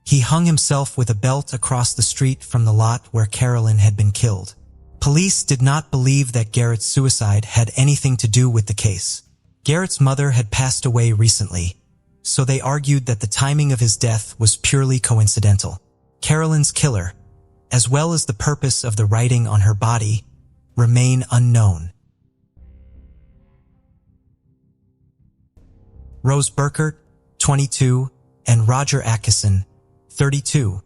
He hung himself with a belt across the street from the lot where Carolyn had been killed. Police did not believe that Garrett's suicide had anything to do with the case. Garrett's mother had passed away recently, so they argued that the timing of his death was purely coincidental. Carolyn's killer, as well as the purpose of the writing on her body, remain unknown. Rose Burkard, 22, and Roger Atkinson, 32,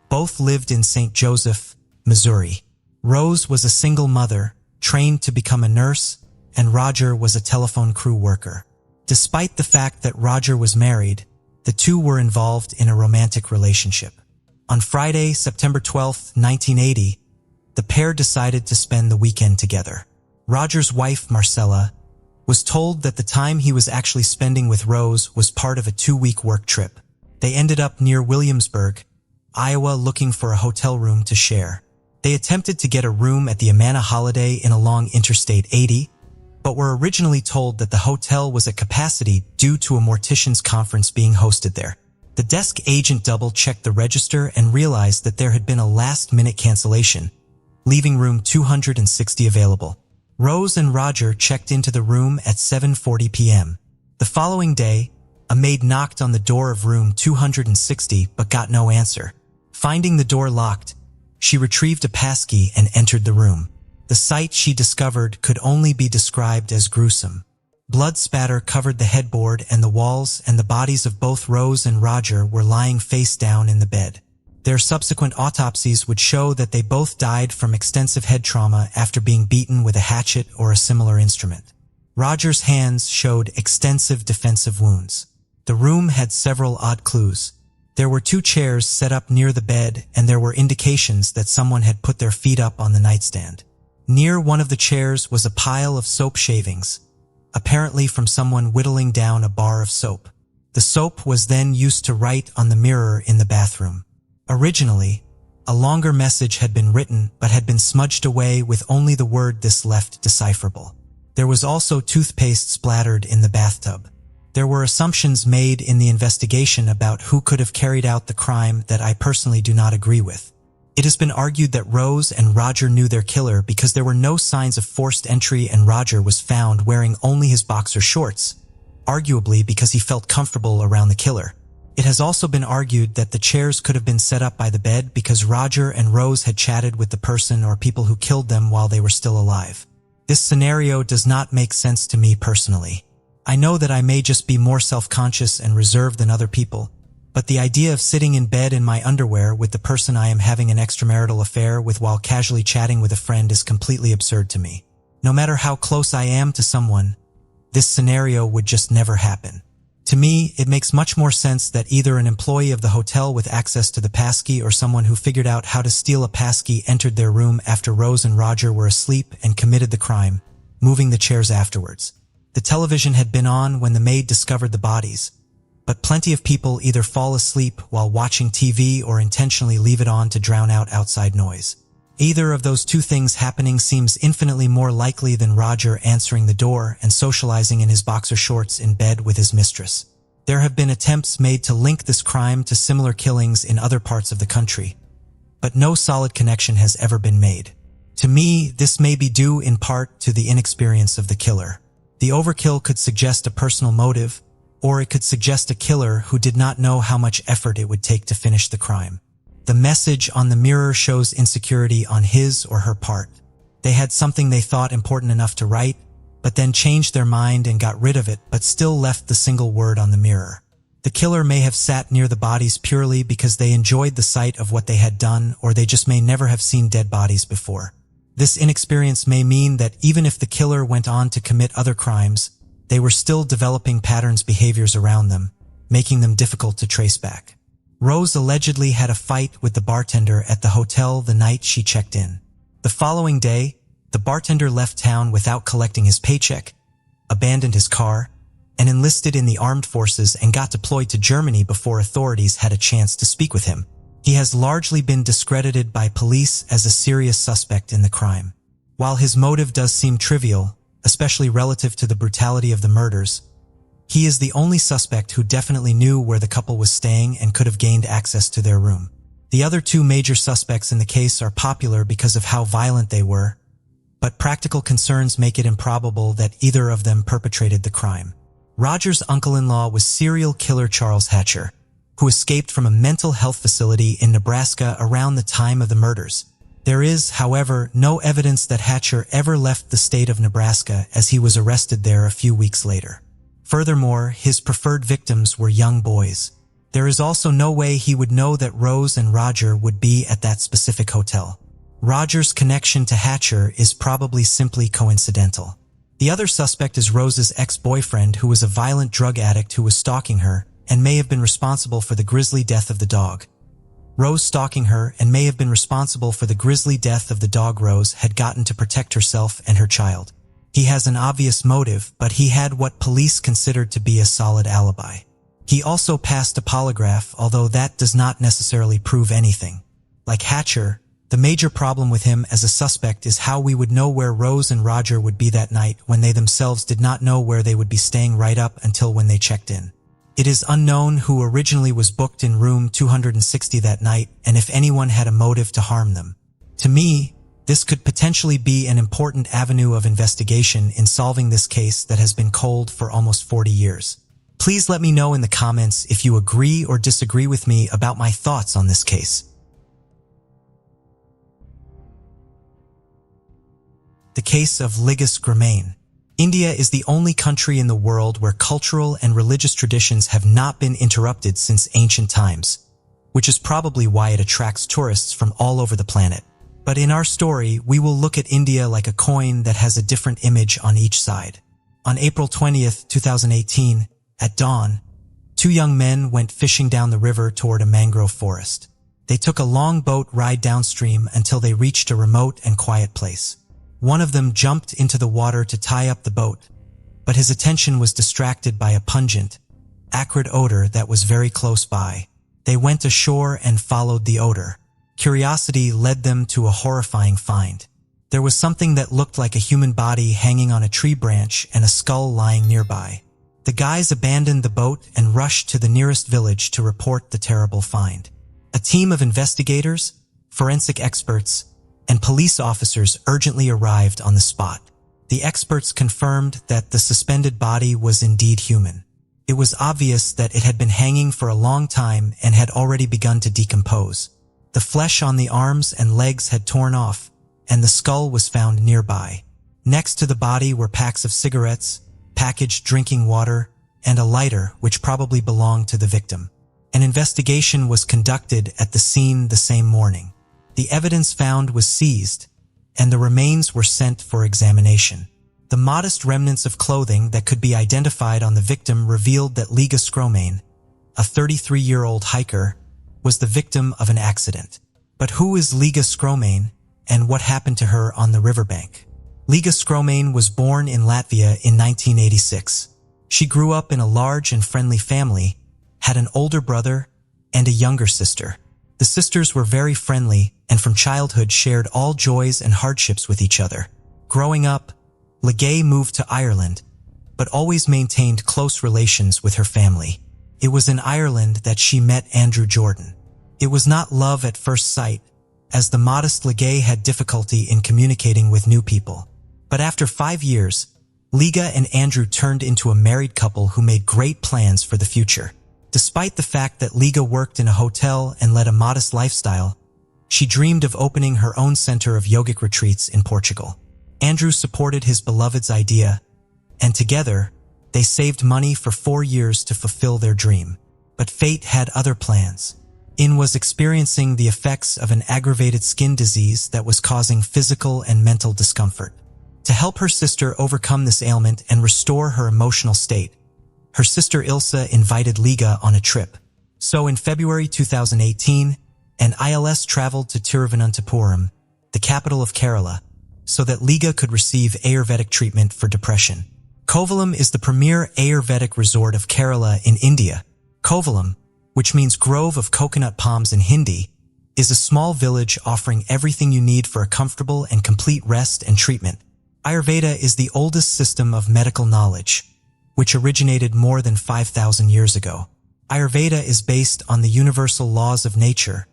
both lived in St. Joseph, Missouri. Rose was a single mother, trained to become a nurse, and Roger was a telephone crew worker. Despite the fact that Roger was married, the two were involved in a romantic relationship. On Friday, September 12, 1980, the pair decided to spend the weekend together. Roger's wife, Marcella, was told that the time he was actually spending with Rose was part of a 2-week work trip. They ended up near Williamsburg, Iowa, looking for a hotel room to share. They attempted to get a room at the Amana Holiday Inn along Interstate 80, but were originally told that the hotel was at capacity due to a morticians conference being hosted there. The desk agent double-checked the register and realized that there had been a last-minute cancellation, leaving room 260 available. Rose and Roger checked into the room at 7:40 p.m. The following day, a maid knocked on the door of room 260 but got no answer. Finding the door locked, she retrieved a passkey and entered the room. The sight she discovered could only be described as gruesome. Blood spatter covered the headboard and the walls, and the bodies of both Rose and Roger were lying face down in the bed. Their subsequent autopsies would show that they both died from extensive head trauma after being beaten with a hatchet or a similar instrument. Roger's hands showed extensive defensive wounds. The room had several odd clues. There were 2 chairs set up near the bed, and there were indications that someone had put their feet up on the nightstand. Near one of the chairs was a pile of soap shavings, apparently from someone whittling down a bar of soap. The soap was then used to write on the mirror in the bathroom. Originally, a longer message had been written but had been smudged away with only the word "this" left decipherable. There was also toothpaste splattered in the bathtub. There were assumptions made in the investigation about who could have carried out the crime that I personally do not agree with. It has been argued that Rose and Roger knew their killer because there were no signs of forced entry and Roger was found wearing only his boxer shorts, arguably because he felt comfortable around the killer. It has also been argued that the chairs could have been set up by the bed because Roger and Rose had chatted with the person or people who killed them while they were still alive. This scenario does not make sense to me personally. I know that I may just be more self-conscious and reserved than other people, but the idea of sitting in bed in my underwear with the person I am having an extramarital affair with while casually chatting with a friend is completely absurd to me. No matter how close I am to someone, this scenario would just never happen. To me, it makes much more sense that either an employee of the hotel with access to the passkey or someone who figured out how to steal a passkey entered their room after Rose and Roger were asleep and committed the crime, moving the chairs afterwards. The television had been on when the maid discovered the bodies, but plenty of people either fall asleep while watching TV or intentionally leave it on to drown out outside noise. Either of those 2 things happening seems infinitely more likely than Roger answering the door and socializing in his boxer shorts in bed with his mistress. There have been attempts made to link this crime to similar killings in other parts of the country, but no solid connection has ever been made. To me, this may be due in part to the inexperience of the killer. The overkill could suggest a personal motive, or it could suggest a killer who did not know how much effort it would take to finish the crime. The message on the mirror shows insecurity on his or her part. They had something they thought important enough to write, but then changed their mind and got rid of it, but still left the single word on the mirror. The killer may have sat near the bodies purely because they enjoyed the sight of what they had done, or they just may never have seen dead bodies before. This inexperience may mean that even if the killer went on to commit other crimes, they were still developing patterns behaviors around them, making them difficult to trace back. Rose allegedly had a fight with the bartender at the hotel the night she checked in. The following day, the bartender left town without collecting his paycheck, abandoned his car, and enlisted in the armed forces and got deployed to Germany before authorities had a chance to speak with him. He has largely been discredited by police as a serious suspect in the crime. While his motive does seem trivial, especially relative to the brutality of the murders, he is the only suspect who definitely knew where the couple was staying and could have gained access to their room. The other two major suspects in the case are popular because of how violent they were, but practical concerns make it improbable that either of them perpetrated the crime. Roger's uncle-in-law was serial killer Charles Hatcher, who escaped from a mental health facility in Nebraska around the time of the murders. There is, however, no evidence that Hatcher ever left the state of Nebraska, as he was arrested there a few weeks later. Furthermore, his preferred victims were young boys. There is also no way he would know that Rose and Roger would be at that specific hotel. Roger's connection to Hatcher is probably simply coincidental. The other suspect is Rose's ex-boyfriend, who was a violent drug addict who was stalking her and may have been responsible for the grisly death of the dog. Rose stalking her and may have been responsible for the grisly death of the dog Rose had gotten to protect herself and her child. He has an obvious motive, but he had what police considered to be a solid alibi. He also passed a polygraph, although that does not necessarily prove anything. Like Hatcher, the major problem with him as a suspect is how we would know where Rose and Roger would be that night when they themselves did not know where they would be staying right up until when they checked in. It is unknown who originally was booked in room 260 that night and if anyone had a motive to harm them. To me, this could potentially be an important avenue of investigation in solving this case that has been cold for almost 40 years. Please let me know in the comments if you agree or disagree with me about my thoughts on this case. The case of Liga Skromane. India is the only country in the world where cultural and religious traditions have not been interrupted since ancient times, which is probably why it attracts tourists from all over the planet. But in our story, we will look at India like a coin that has a different image on each side. On April 20th, 2018, at dawn, two young men went fishing down the river toward a mangrove forest. They took a long boat ride downstream until they reached a remote and quiet place. One of them jumped into the water to tie up the boat, but his attention was distracted by a pungent, acrid odor that was very close by. They went ashore and followed the odor. Curiosity led them to a horrifying find. There was something that looked like a human body hanging on a tree branch and a skull lying nearby. The guys abandoned the boat and rushed to the nearest village to report the terrible find. A team of investigators, forensic experts, and police officers urgently arrived on the spot. The experts confirmed that the suspended body was indeed human. It was obvious that it had been hanging for a long time and had already begun to decompose. The flesh on the arms and legs had torn off, and the skull was found nearby. Next to the body were packs of cigarettes, packaged drinking water, and a lighter which probably belonged to the victim. An investigation was conducted at the scene the same morning. The evidence found was seized, and the remains were sent for examination. The modest remnants of clothing that could be identified on the victim revealed that Liga Skromane, a 33-year-old hiker, was the victim of an accident. But who is Liga Skromane, and what happened to her on the riverbank? Liga Skromane was born in Latvia in 1986. She grew up in a large and friendly family, had an older brother, and a younger sister. The sisters were very friendly and from childhood shared all joys and hardships with each other. Growing up, Liga moved to Ireland, but always maintained close relations with her family. It was in Ireland that she met Andrew Jordan. It was not love at first sight, as the modest Liga had difficulty in communicating with new people. But after 5 years, Liga and Andrew turned into a married couple who made great plans for the future. Despite the fact that Liga worked in a hotel and led a modest lifestyle, she dreamed of opening her own center of yogic retreats in Portugal. Andrew supported his beloved's idea, and together, they saved money for 4 years to fulfill their dream. But fate had other plans. In was experiencing the effects of an aggravated skin disease that was causing physical and mental discomfort. To help her sister overcome this ailment and restore her emotional state, her sister Ilsa invited Liga on a trip. So in February 2018, an ILS traveled to Tiruvananthapuram, the capital of Kerala, so that Liga could receive Ayurvedic treatment for depression. Kovalam is the premier Ayurvedic resort of Kerala in India. Kovalam, which means grove of coconut palms in Hindi, is a small village offering everything you need for a comfortable and complete rest and treatment. Ayurveda is the oldest system of medical knowledge, which originated more than 5,000 years ago. Ayurveda is based on the universal laws of nature,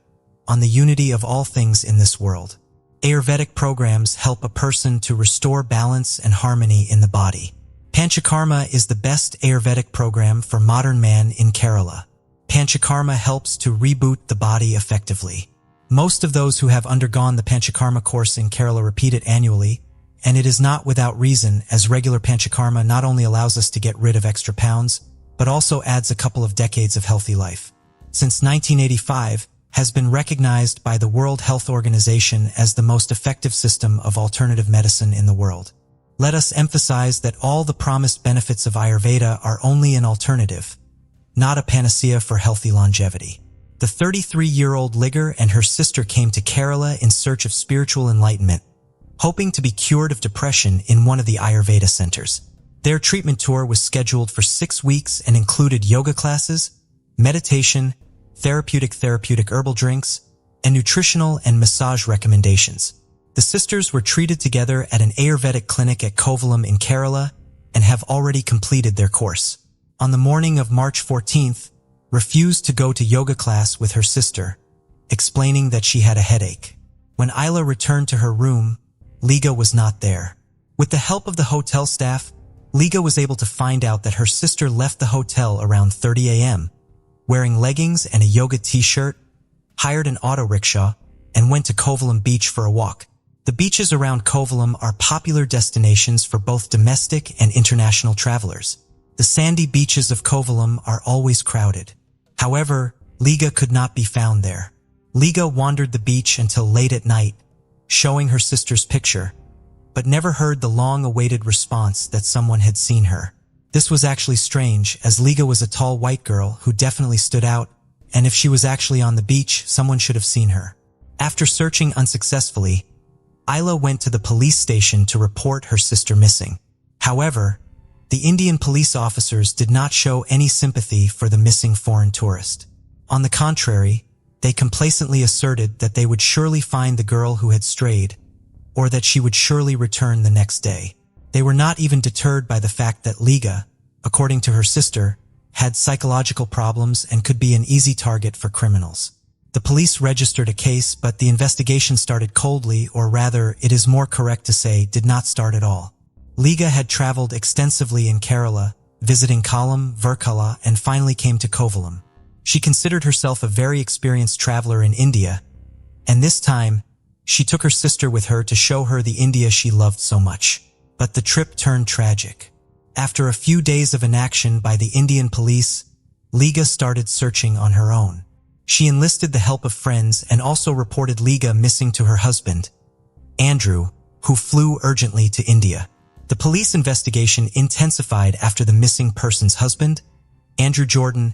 on the unity of all things in this world. Ayurvedic programs help a person to restore balance and harmony in the body. Panchakarma is the best Ayurvedic program for modern man in Kerala. Panchakarma helps to reboot the body effectively. Most of those who have undergone the Panchakarma course in Kerala repeat it annually, and it is not without reason, as regular Panchakarma not only allows us to get rid of extra pounds, but also adds a couple of decades of healthy life. Since 1985, has been recognized by the World Health Organization as the most effective system of alternative medicine in the world. Let us emphasize that all the promised benefits of Ayurveda are only an alternative, not a panacea for healthy longevity. The 33-year-old Liga and her sister came to Kerala in search of spiritual enlightenment, hoping to be cured of depression in one of the Ayurveda centers. Their treatment tour was scheduled for 6 weeks and included yoga classes, meditation, therapeutic herbal drinks, and nutritional and massage recommendations. The sisters were treated together at an Ayurvedic clinic at Kovalam in Kerala and have already completed their course. On the morning of March 14th, refused to go to yoga class with her sister, explaining that she had a headache. When Isla returned to her room, Liga was not there. With the help of the hotel staff, Liga was able to find out that her sister left the hotel around 30 a.m., wearing leggings and a yoga t-shirt, hired an auto rickshaw, and went to Kovalam Beach for a walk. The beaches around Kovalam are popular destinations for both domestic and international travelers. The sandy beaches of Kovalam are always crowded. However, Liga could not be found there. Liga wandered the beach until late at night, showing her sister's picture, but never heard the long-awaited response that someone had seen her. This was actually strange, as Liga was a tall white girl who definitely stood out, and if she was actually on the beach, someone should have seen her. After searching unsuccessfully, Isla went to the police station to report her sister missing. However, the Indian police officers did not show any sympathy for the missing foreign tourist. On the contrary, they complacently asserted that they would surely find the girl who had strayed, or that she would surely return the next day. They were not even deterred by the fact that Liga, according to her sister, had psychological problems and could be an easy target for criminals. The police registered a case, but the investigation started coldly, or rather, it is more correct to say, did not start at all. Liga had traveled extensively in Kerala, visiting Kollam, Verkala, and finally came to Kovalam. She considered herself a very experienced traveler in India, and this time, she took her sister with her to show her the India she loved so much. But the trip turned tragic. After a few days of inaction by the Indian police, Liga started searching on her own. She enlisted the help of friends and also reported Liga missing to her husband, Andrew, who flew urgently to India. The police investigation intensified after the missing person's husband, Andrew Jordan,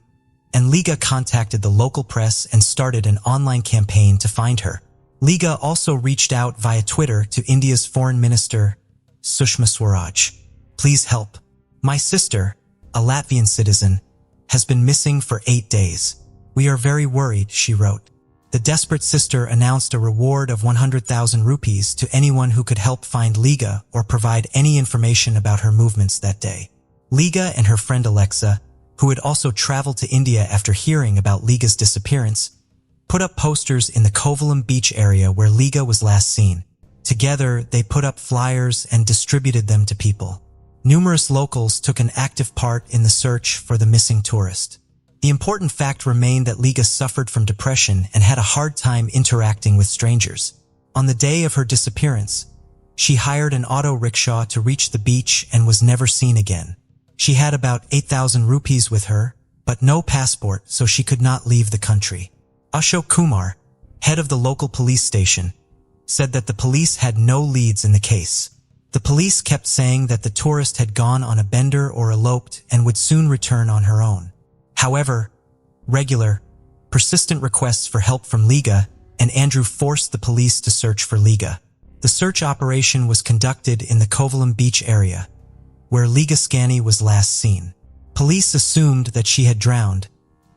and Liga contacted the local press and started an online campaign to find her. Liga also reached out via Twitter to India's Foreign Minister, Sushma Swaraj. Please help. My sister, a Latvian citizen, has been missing for 8 days. We are very worried, she wrote. The desperate sister announced a reward of 100,000 rupees to anyone who could help find Liga or provide any information about her movements that day. Liga and her friend Alexa, who had also traveled to India after hearing about Liga's disappearance, put up posters in the Kovalam beach area where Liga was last seen. Together, they put up flyers and distributed them to people. Numerous locals took an active part in the search for the missing tourist. The important fact remained that Liga suffered from depression and had a hard time interacting with strangers. On the day of her disappearance, she hired an auto rickshaw to reach the beach and was never seen again. She had about 8,000 rupees with her, but no passport, so she could not leave the country. Ashok Kumar, head of the local police station, said that the police had no leads in the case. The police kept saying that the tourist had gone on a bender or eloped and would soon return on her own. However, regular, persistent requests for help from Liga and Andrew forced the police to search for Liga. The search operation was conducted in the Kovalam beach area, where Liga Skromane was last seen. Police assumed that she had drowned,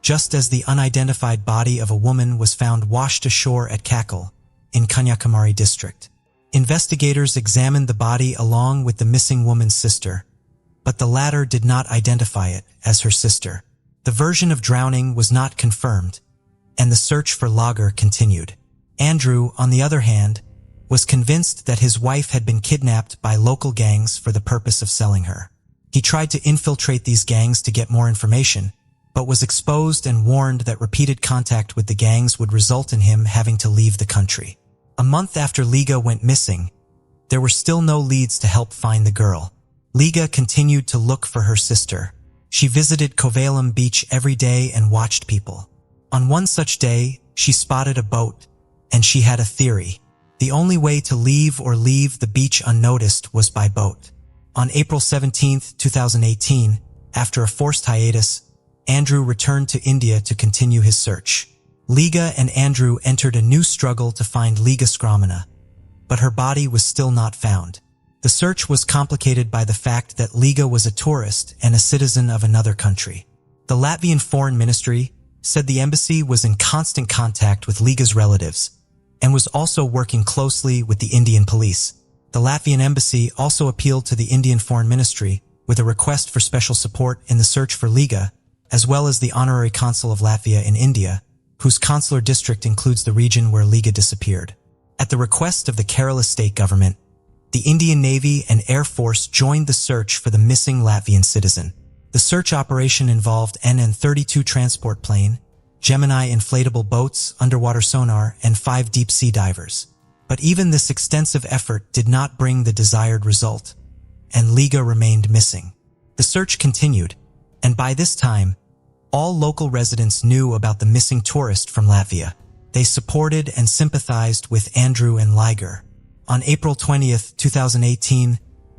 just as the unidentified body of a woman was found washed ashore at Kakal, in Kanyakumari district. Investigators examined the body along with the missing woman's sister, but the latter did not identify it as her sister. The version of drowning was not confirmed, and the search for Lager continued. Andrew, on the other hand, was convinced that his wife had been kidnapped by local gangs for the purpose of selling her. He tried to infiltrate these gangs to get more information, but was exposed and warned that repeated contact with the gangs would result in him having to leave the country. A month after Liga went missing, there were still no leads to help find the girl. Liga continued to look for her sister. She visited Kovalam beach every day and watched people. On one such day, she spotted a boat, and she had a theory. The only way to leave the beach unnoticed was by boat. On April 17, 2018, after a forced hiatus, Andrew returned to India to continue his search. Liga and Andrew entered a new struggle to find Liga Skromane, but her body was still not found. The search was complicated by the fact that Liga was a tourist and a citizen of another country. The Latvian Foreign Ministry said the embassy was in constant contact with Liga's relatives and was also working closely with the Indian police. The Latvian embassy also appealed to the Indian Foreign Ministry with a request for special support in the search for Liga, as well as the Honorary Consul of Latvia in India, whose consular district includes the region where Liga disappeared. At the request of the Kerala state government, the Indian Navy and Air Force joined the search for the missing Latvian citizen. The search operation involved NN-32 transport plane, Gemini inflatable boats, underwater sonar, and 5 deep-sea divers. But even this extensive effort did not bring the desired result, and Liga remained missing. The search continued, and by this time, all local residents knew about the missing tourist from Latvia. They supported and sympathized with Andrew and Liger. On April 20, 2018,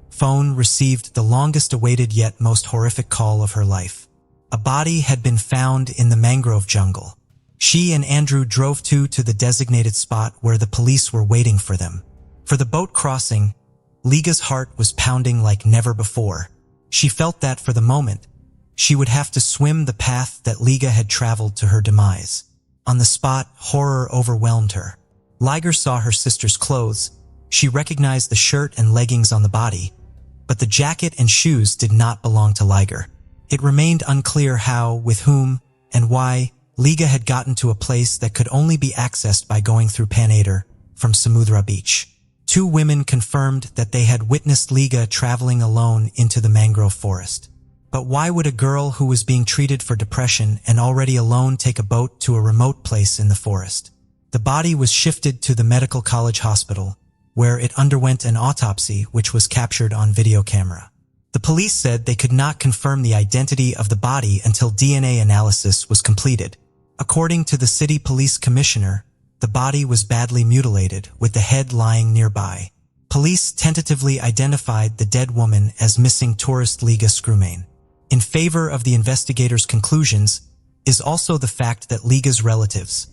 Phone received the longest-awaited yet most horrific call of her life. A body had been found in the mangrove jungle. She and Andrew drove to the designated spot where the police were waiting for them. For the boat crossing, Liga's heart was pounding like never before. She felt that for the moment, she would have to swim the path that Liga had traveled to her demise. On the spot, horror overwhelmed her. Liger saw her sister's clothes. She recognized the shirt and leggings on the body, but the jacket and shoes did not belong to Liger. It remained unclear how, with whom, and why Liga had gotten to a place that could only be accessed by going through Panader from Samudra Beach. 2 women confirmed that they had witnessed Liga traveling alone into the mangrove forest. But why would a girl who was being treated for depression and already alone take a boat to a remote place in the forest? The body was shifted to the Medical College Hospital, where it underwent an autopsy which was captured on video camera. The police said they could not confirm the identity of the body until DNA analysis was completed. According to the city police commissioner, the body was badly mutilated, with the head lying nearby. Police tentatively identified the dead woman as missing tourist Liga Skromane. In favor of the investigators' conclusions is also the fact that Liga's relatives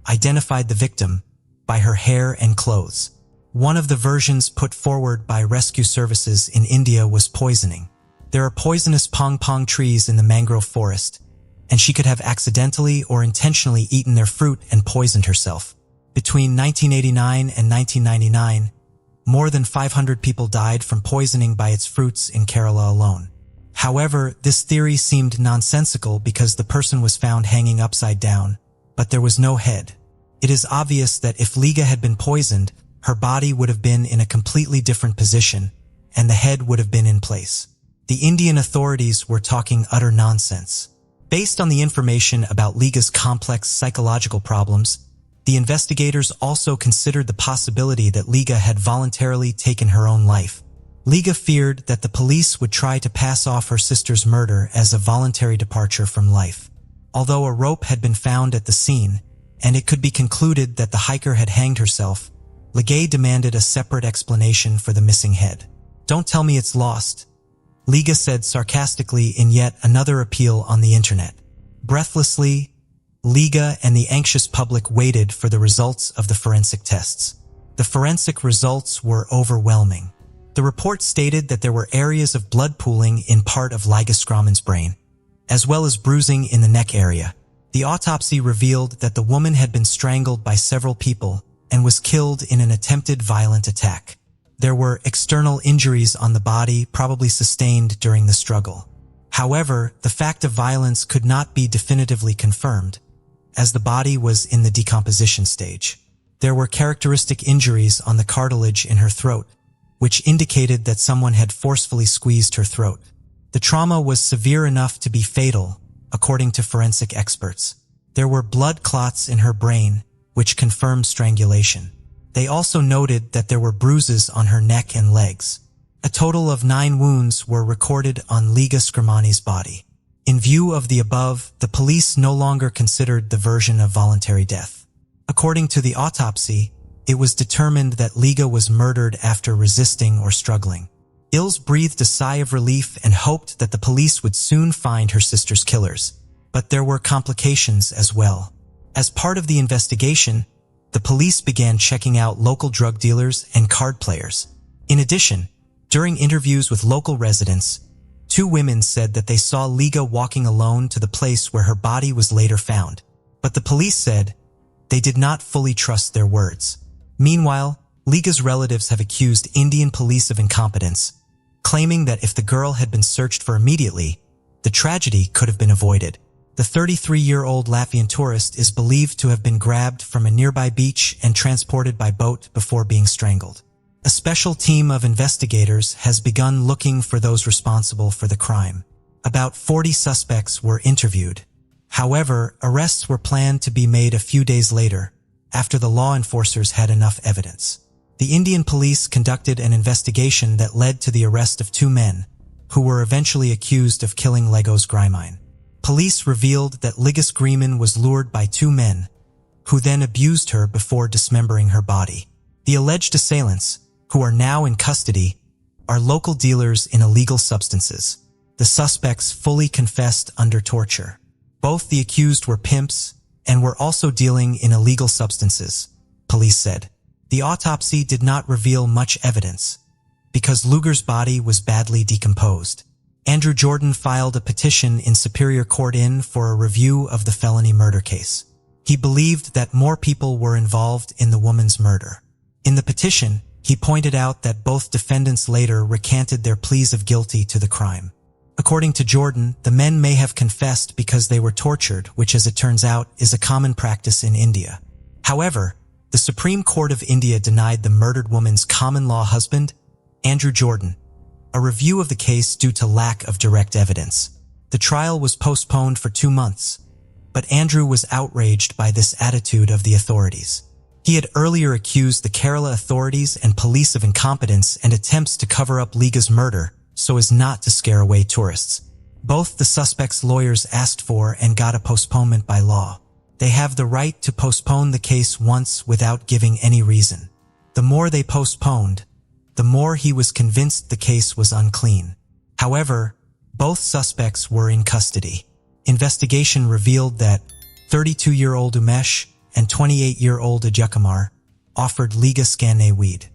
identified the victim by her hair and clothes. One of the versions put forward by rescue services in India was poisoning. There are poisonous pong-pong trees in the mangrove forest, and she could have accidentally or intentionally eaten their fruit and poisoned herself. Between 1989 and 1999, more than 500 people died from poisoning by its fruits in Kerala alone. However, this theory seemed nonsensical because the person was found hanging upside down, but there was no head. It is obvious that if Liga had been poisoned, her body would have been in a completely different position, and the head would have been in place. The Indian authorities were talking utter nonsense. Based on the information about Liga's complex psychological problems, the investigators also considered the possibility that Liga had voluntarily taken her own life. Liga feared that the police would try to pass off her sister's murder as a voluntary departure from life. Although a rope had been found at the scene, and it could be concluded that the hiker had hanged herself, Liga demanded a separate explanation for the missing head. "Don't tell me it's lost," Liga said sarcastically in yet another appeal on the internet. Breathlessly, Liga and the anxious public waited for the results of the forensic tests. The forensic results were overwhelming. The report stated that there were areas of blood pooling in part of Liga Skromane's brain, as well as bruising in the neck area. The autopsy revealed that the woman had been strangled by several people and was killed in an attempted violent attack. There were external injuries on the body, probably sustained during the struggle. However, the fact of violence could not be definitively confirmed, as the body was in the decomposition stage. There were characteristic injuries on the cartilage in her throat, which indicated that someone had forcefully squeezed her throat. The trauma was severe enough to be fatal, according to forensic experts. There were blood clots in her brain, which confirmed strangulation. They also noted that there were bruises on her neck and legs. A total of 9 wounds were recorded on Liga Skromane's body. In view of the above, the police no longer considered the version of voluntary death. According to the autopsy, it was determined that Liga was murdered after resisting or struggling. Ilse breathed a sigh of relief and hoped that the police would soon find her sister's killers. But there were complications as well. As part of the investigation, the police began checking out local drug dealers and card players. In addition, during interviews with local residents, 2 women said that they saw Liga walking alone to the place where her body was later found. But the police said they did not fully trust their words. Meanwhile, Liga's relatives have accused Indian police of incompetence, claiming that if the girl had been searched for immediately, the tragedy could have been avoided. The 33-year-old Latvian tourist is believed to have been grabbed from a nearby beach and transported by boat before being strangled. A special team of investigators has begun looking for those responsible for the crime. About 40 suspects were interviewed. However, arrests were planned to be made a few days later, after the law enforcers had enough evidence. The Indian police conducted an investigation that led to the arrest of 2 men, who were eventually accused of killing Liga Skromane. Police revealed that Liga Skromane was lured by 2 men, who then abused her before dismembering her body. The alleged assailants, who are now in custody, are local dealers in illegal substances. The suspects fully confessed under torture. Both the accused were pimps and were also dealing in illegal substances, police said. The autopsy did not reveal much evidence, because Luger's body was badly decomposed. Andrew Jordan filed a petition in Superior Court for a review of the felony murder case. He believed that more people were involved in the woman's murder. In the petition, he pointed out that both defendants later recanted their pleas of guilty to the crime. According to Jordan, the men may have confessed because they were tortured, which as it turns out is a common practice in India. However, the Supreme Court of India denied the murdered woman's common-law husband, Andrew Jordan, a review of the case due to lack of direct evidence. The trial was postponed for 2 months, but Andrew was outraged by this attitude of the authorities. He had earlier accused the Kerala authorities and police of incompetence and attempts to cover up Liga's murder so as not to scare away tourists. Both the suspects' lawyers asked for and got a postponement by law. They have the right to postpone the case once without giving any reason. The more they postponed, the more he was convinced the case was unclean. However, both suspects were in custody. Investigation revealed that 32-year-old Umesh and 28-year-old Ajakumar offered Liga Skromane weed,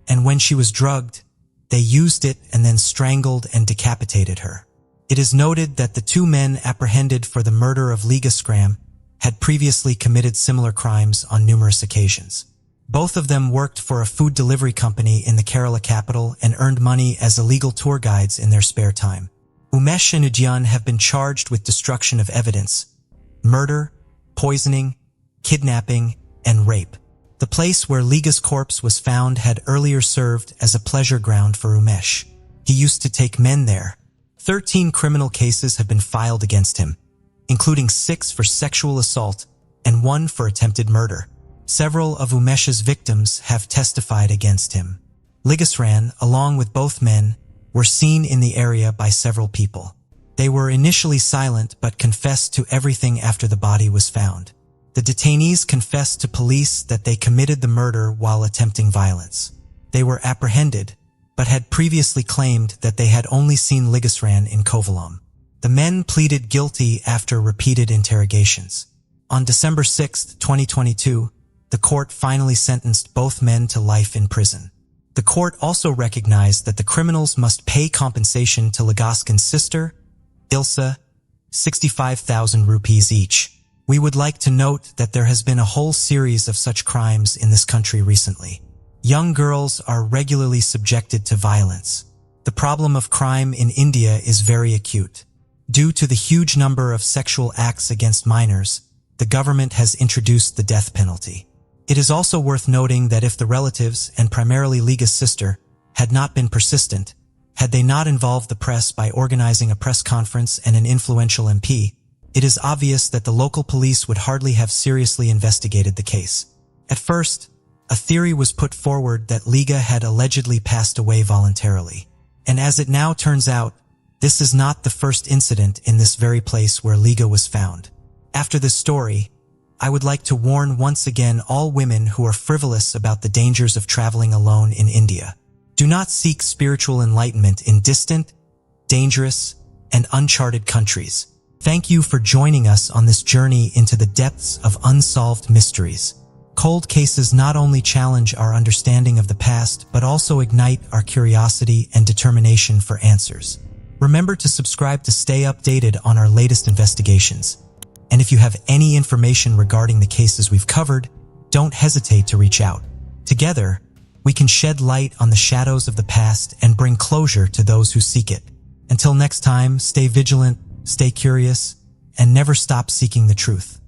and when she was drugged, they used it and then strangled and decapitated her. It is noted that the 2 men apprehended for the murder of Liga Skromane had previously committed similar crimes on numerous occasions. Both of them worked for a food delivery company in the Kerala capital and earned money as illegal tour guides in their spare time. Umesh and Udyan have been charged with destruction of evidence, murder, poisoning, kidnapping, and rape. The place where Liga's corpse was found had earlier served as a pleasure ground for Umesh. He used to take men there. 13 criminal cases have been filed against him, including 6 for sexual assault and 1 for attempted murder. Several of Umesh's victims have testified against him. Liga Skromane, along with both men, were seen in the area by several people. They were initially silent but confessed to everything after the body was found. The detainees confessed to police that they committed the murder while attempting violence. They were apprehended, but had previously claimed that they had only seen Liga Skromane in Kovalam. The men pleaded guilty after repeated interrogations. On December 6, 2022, the court finally sentenced both men to life in prison. The court also recognized that the criminals must pay compensation to Ligaskin's sister, Ilsa, 65,000 rupees each. We would like to note that there has been a whole series of such crimes in this country recently. Young girls are regularly subjected to violence. The problem of crime in India is very acute. Due to the huge number of sexual acts against minors, the government has introduced the death penalty. It is also worth noting that if the relatives, and primarily Liga's sister, had not been persistent, had they not involved the press by organizing a press conference and an influential MP, it is obvious that the local police would hardly have seriously investigated the case. At first, a theory was put forward that Liga had allegedly passed away voluntarily. And as it now turns out, this is not the first incident in this very place where Liga was found. After this story, I would like to warn once again all women who are frivolous about the dangers of traveling alone in India. Do not seek spiritual enlightenment in distant, dangerous, and uncharted countries. Thank you for joining us on this journey into the depths of unsolved mysteries. Cold cases not only challenge our understanding of the past, but also ignite our curiosity and determination for answers. Remember to subscribe to stay updated on our latest investigations. And if you have any information regarding the cases we've covered, don't hesitate to reach out. Together, we can shed light on the shadows of the past and bring closure to those who seek it. Until next time, stay vigilant, stay curious, and never stop seeking the truth.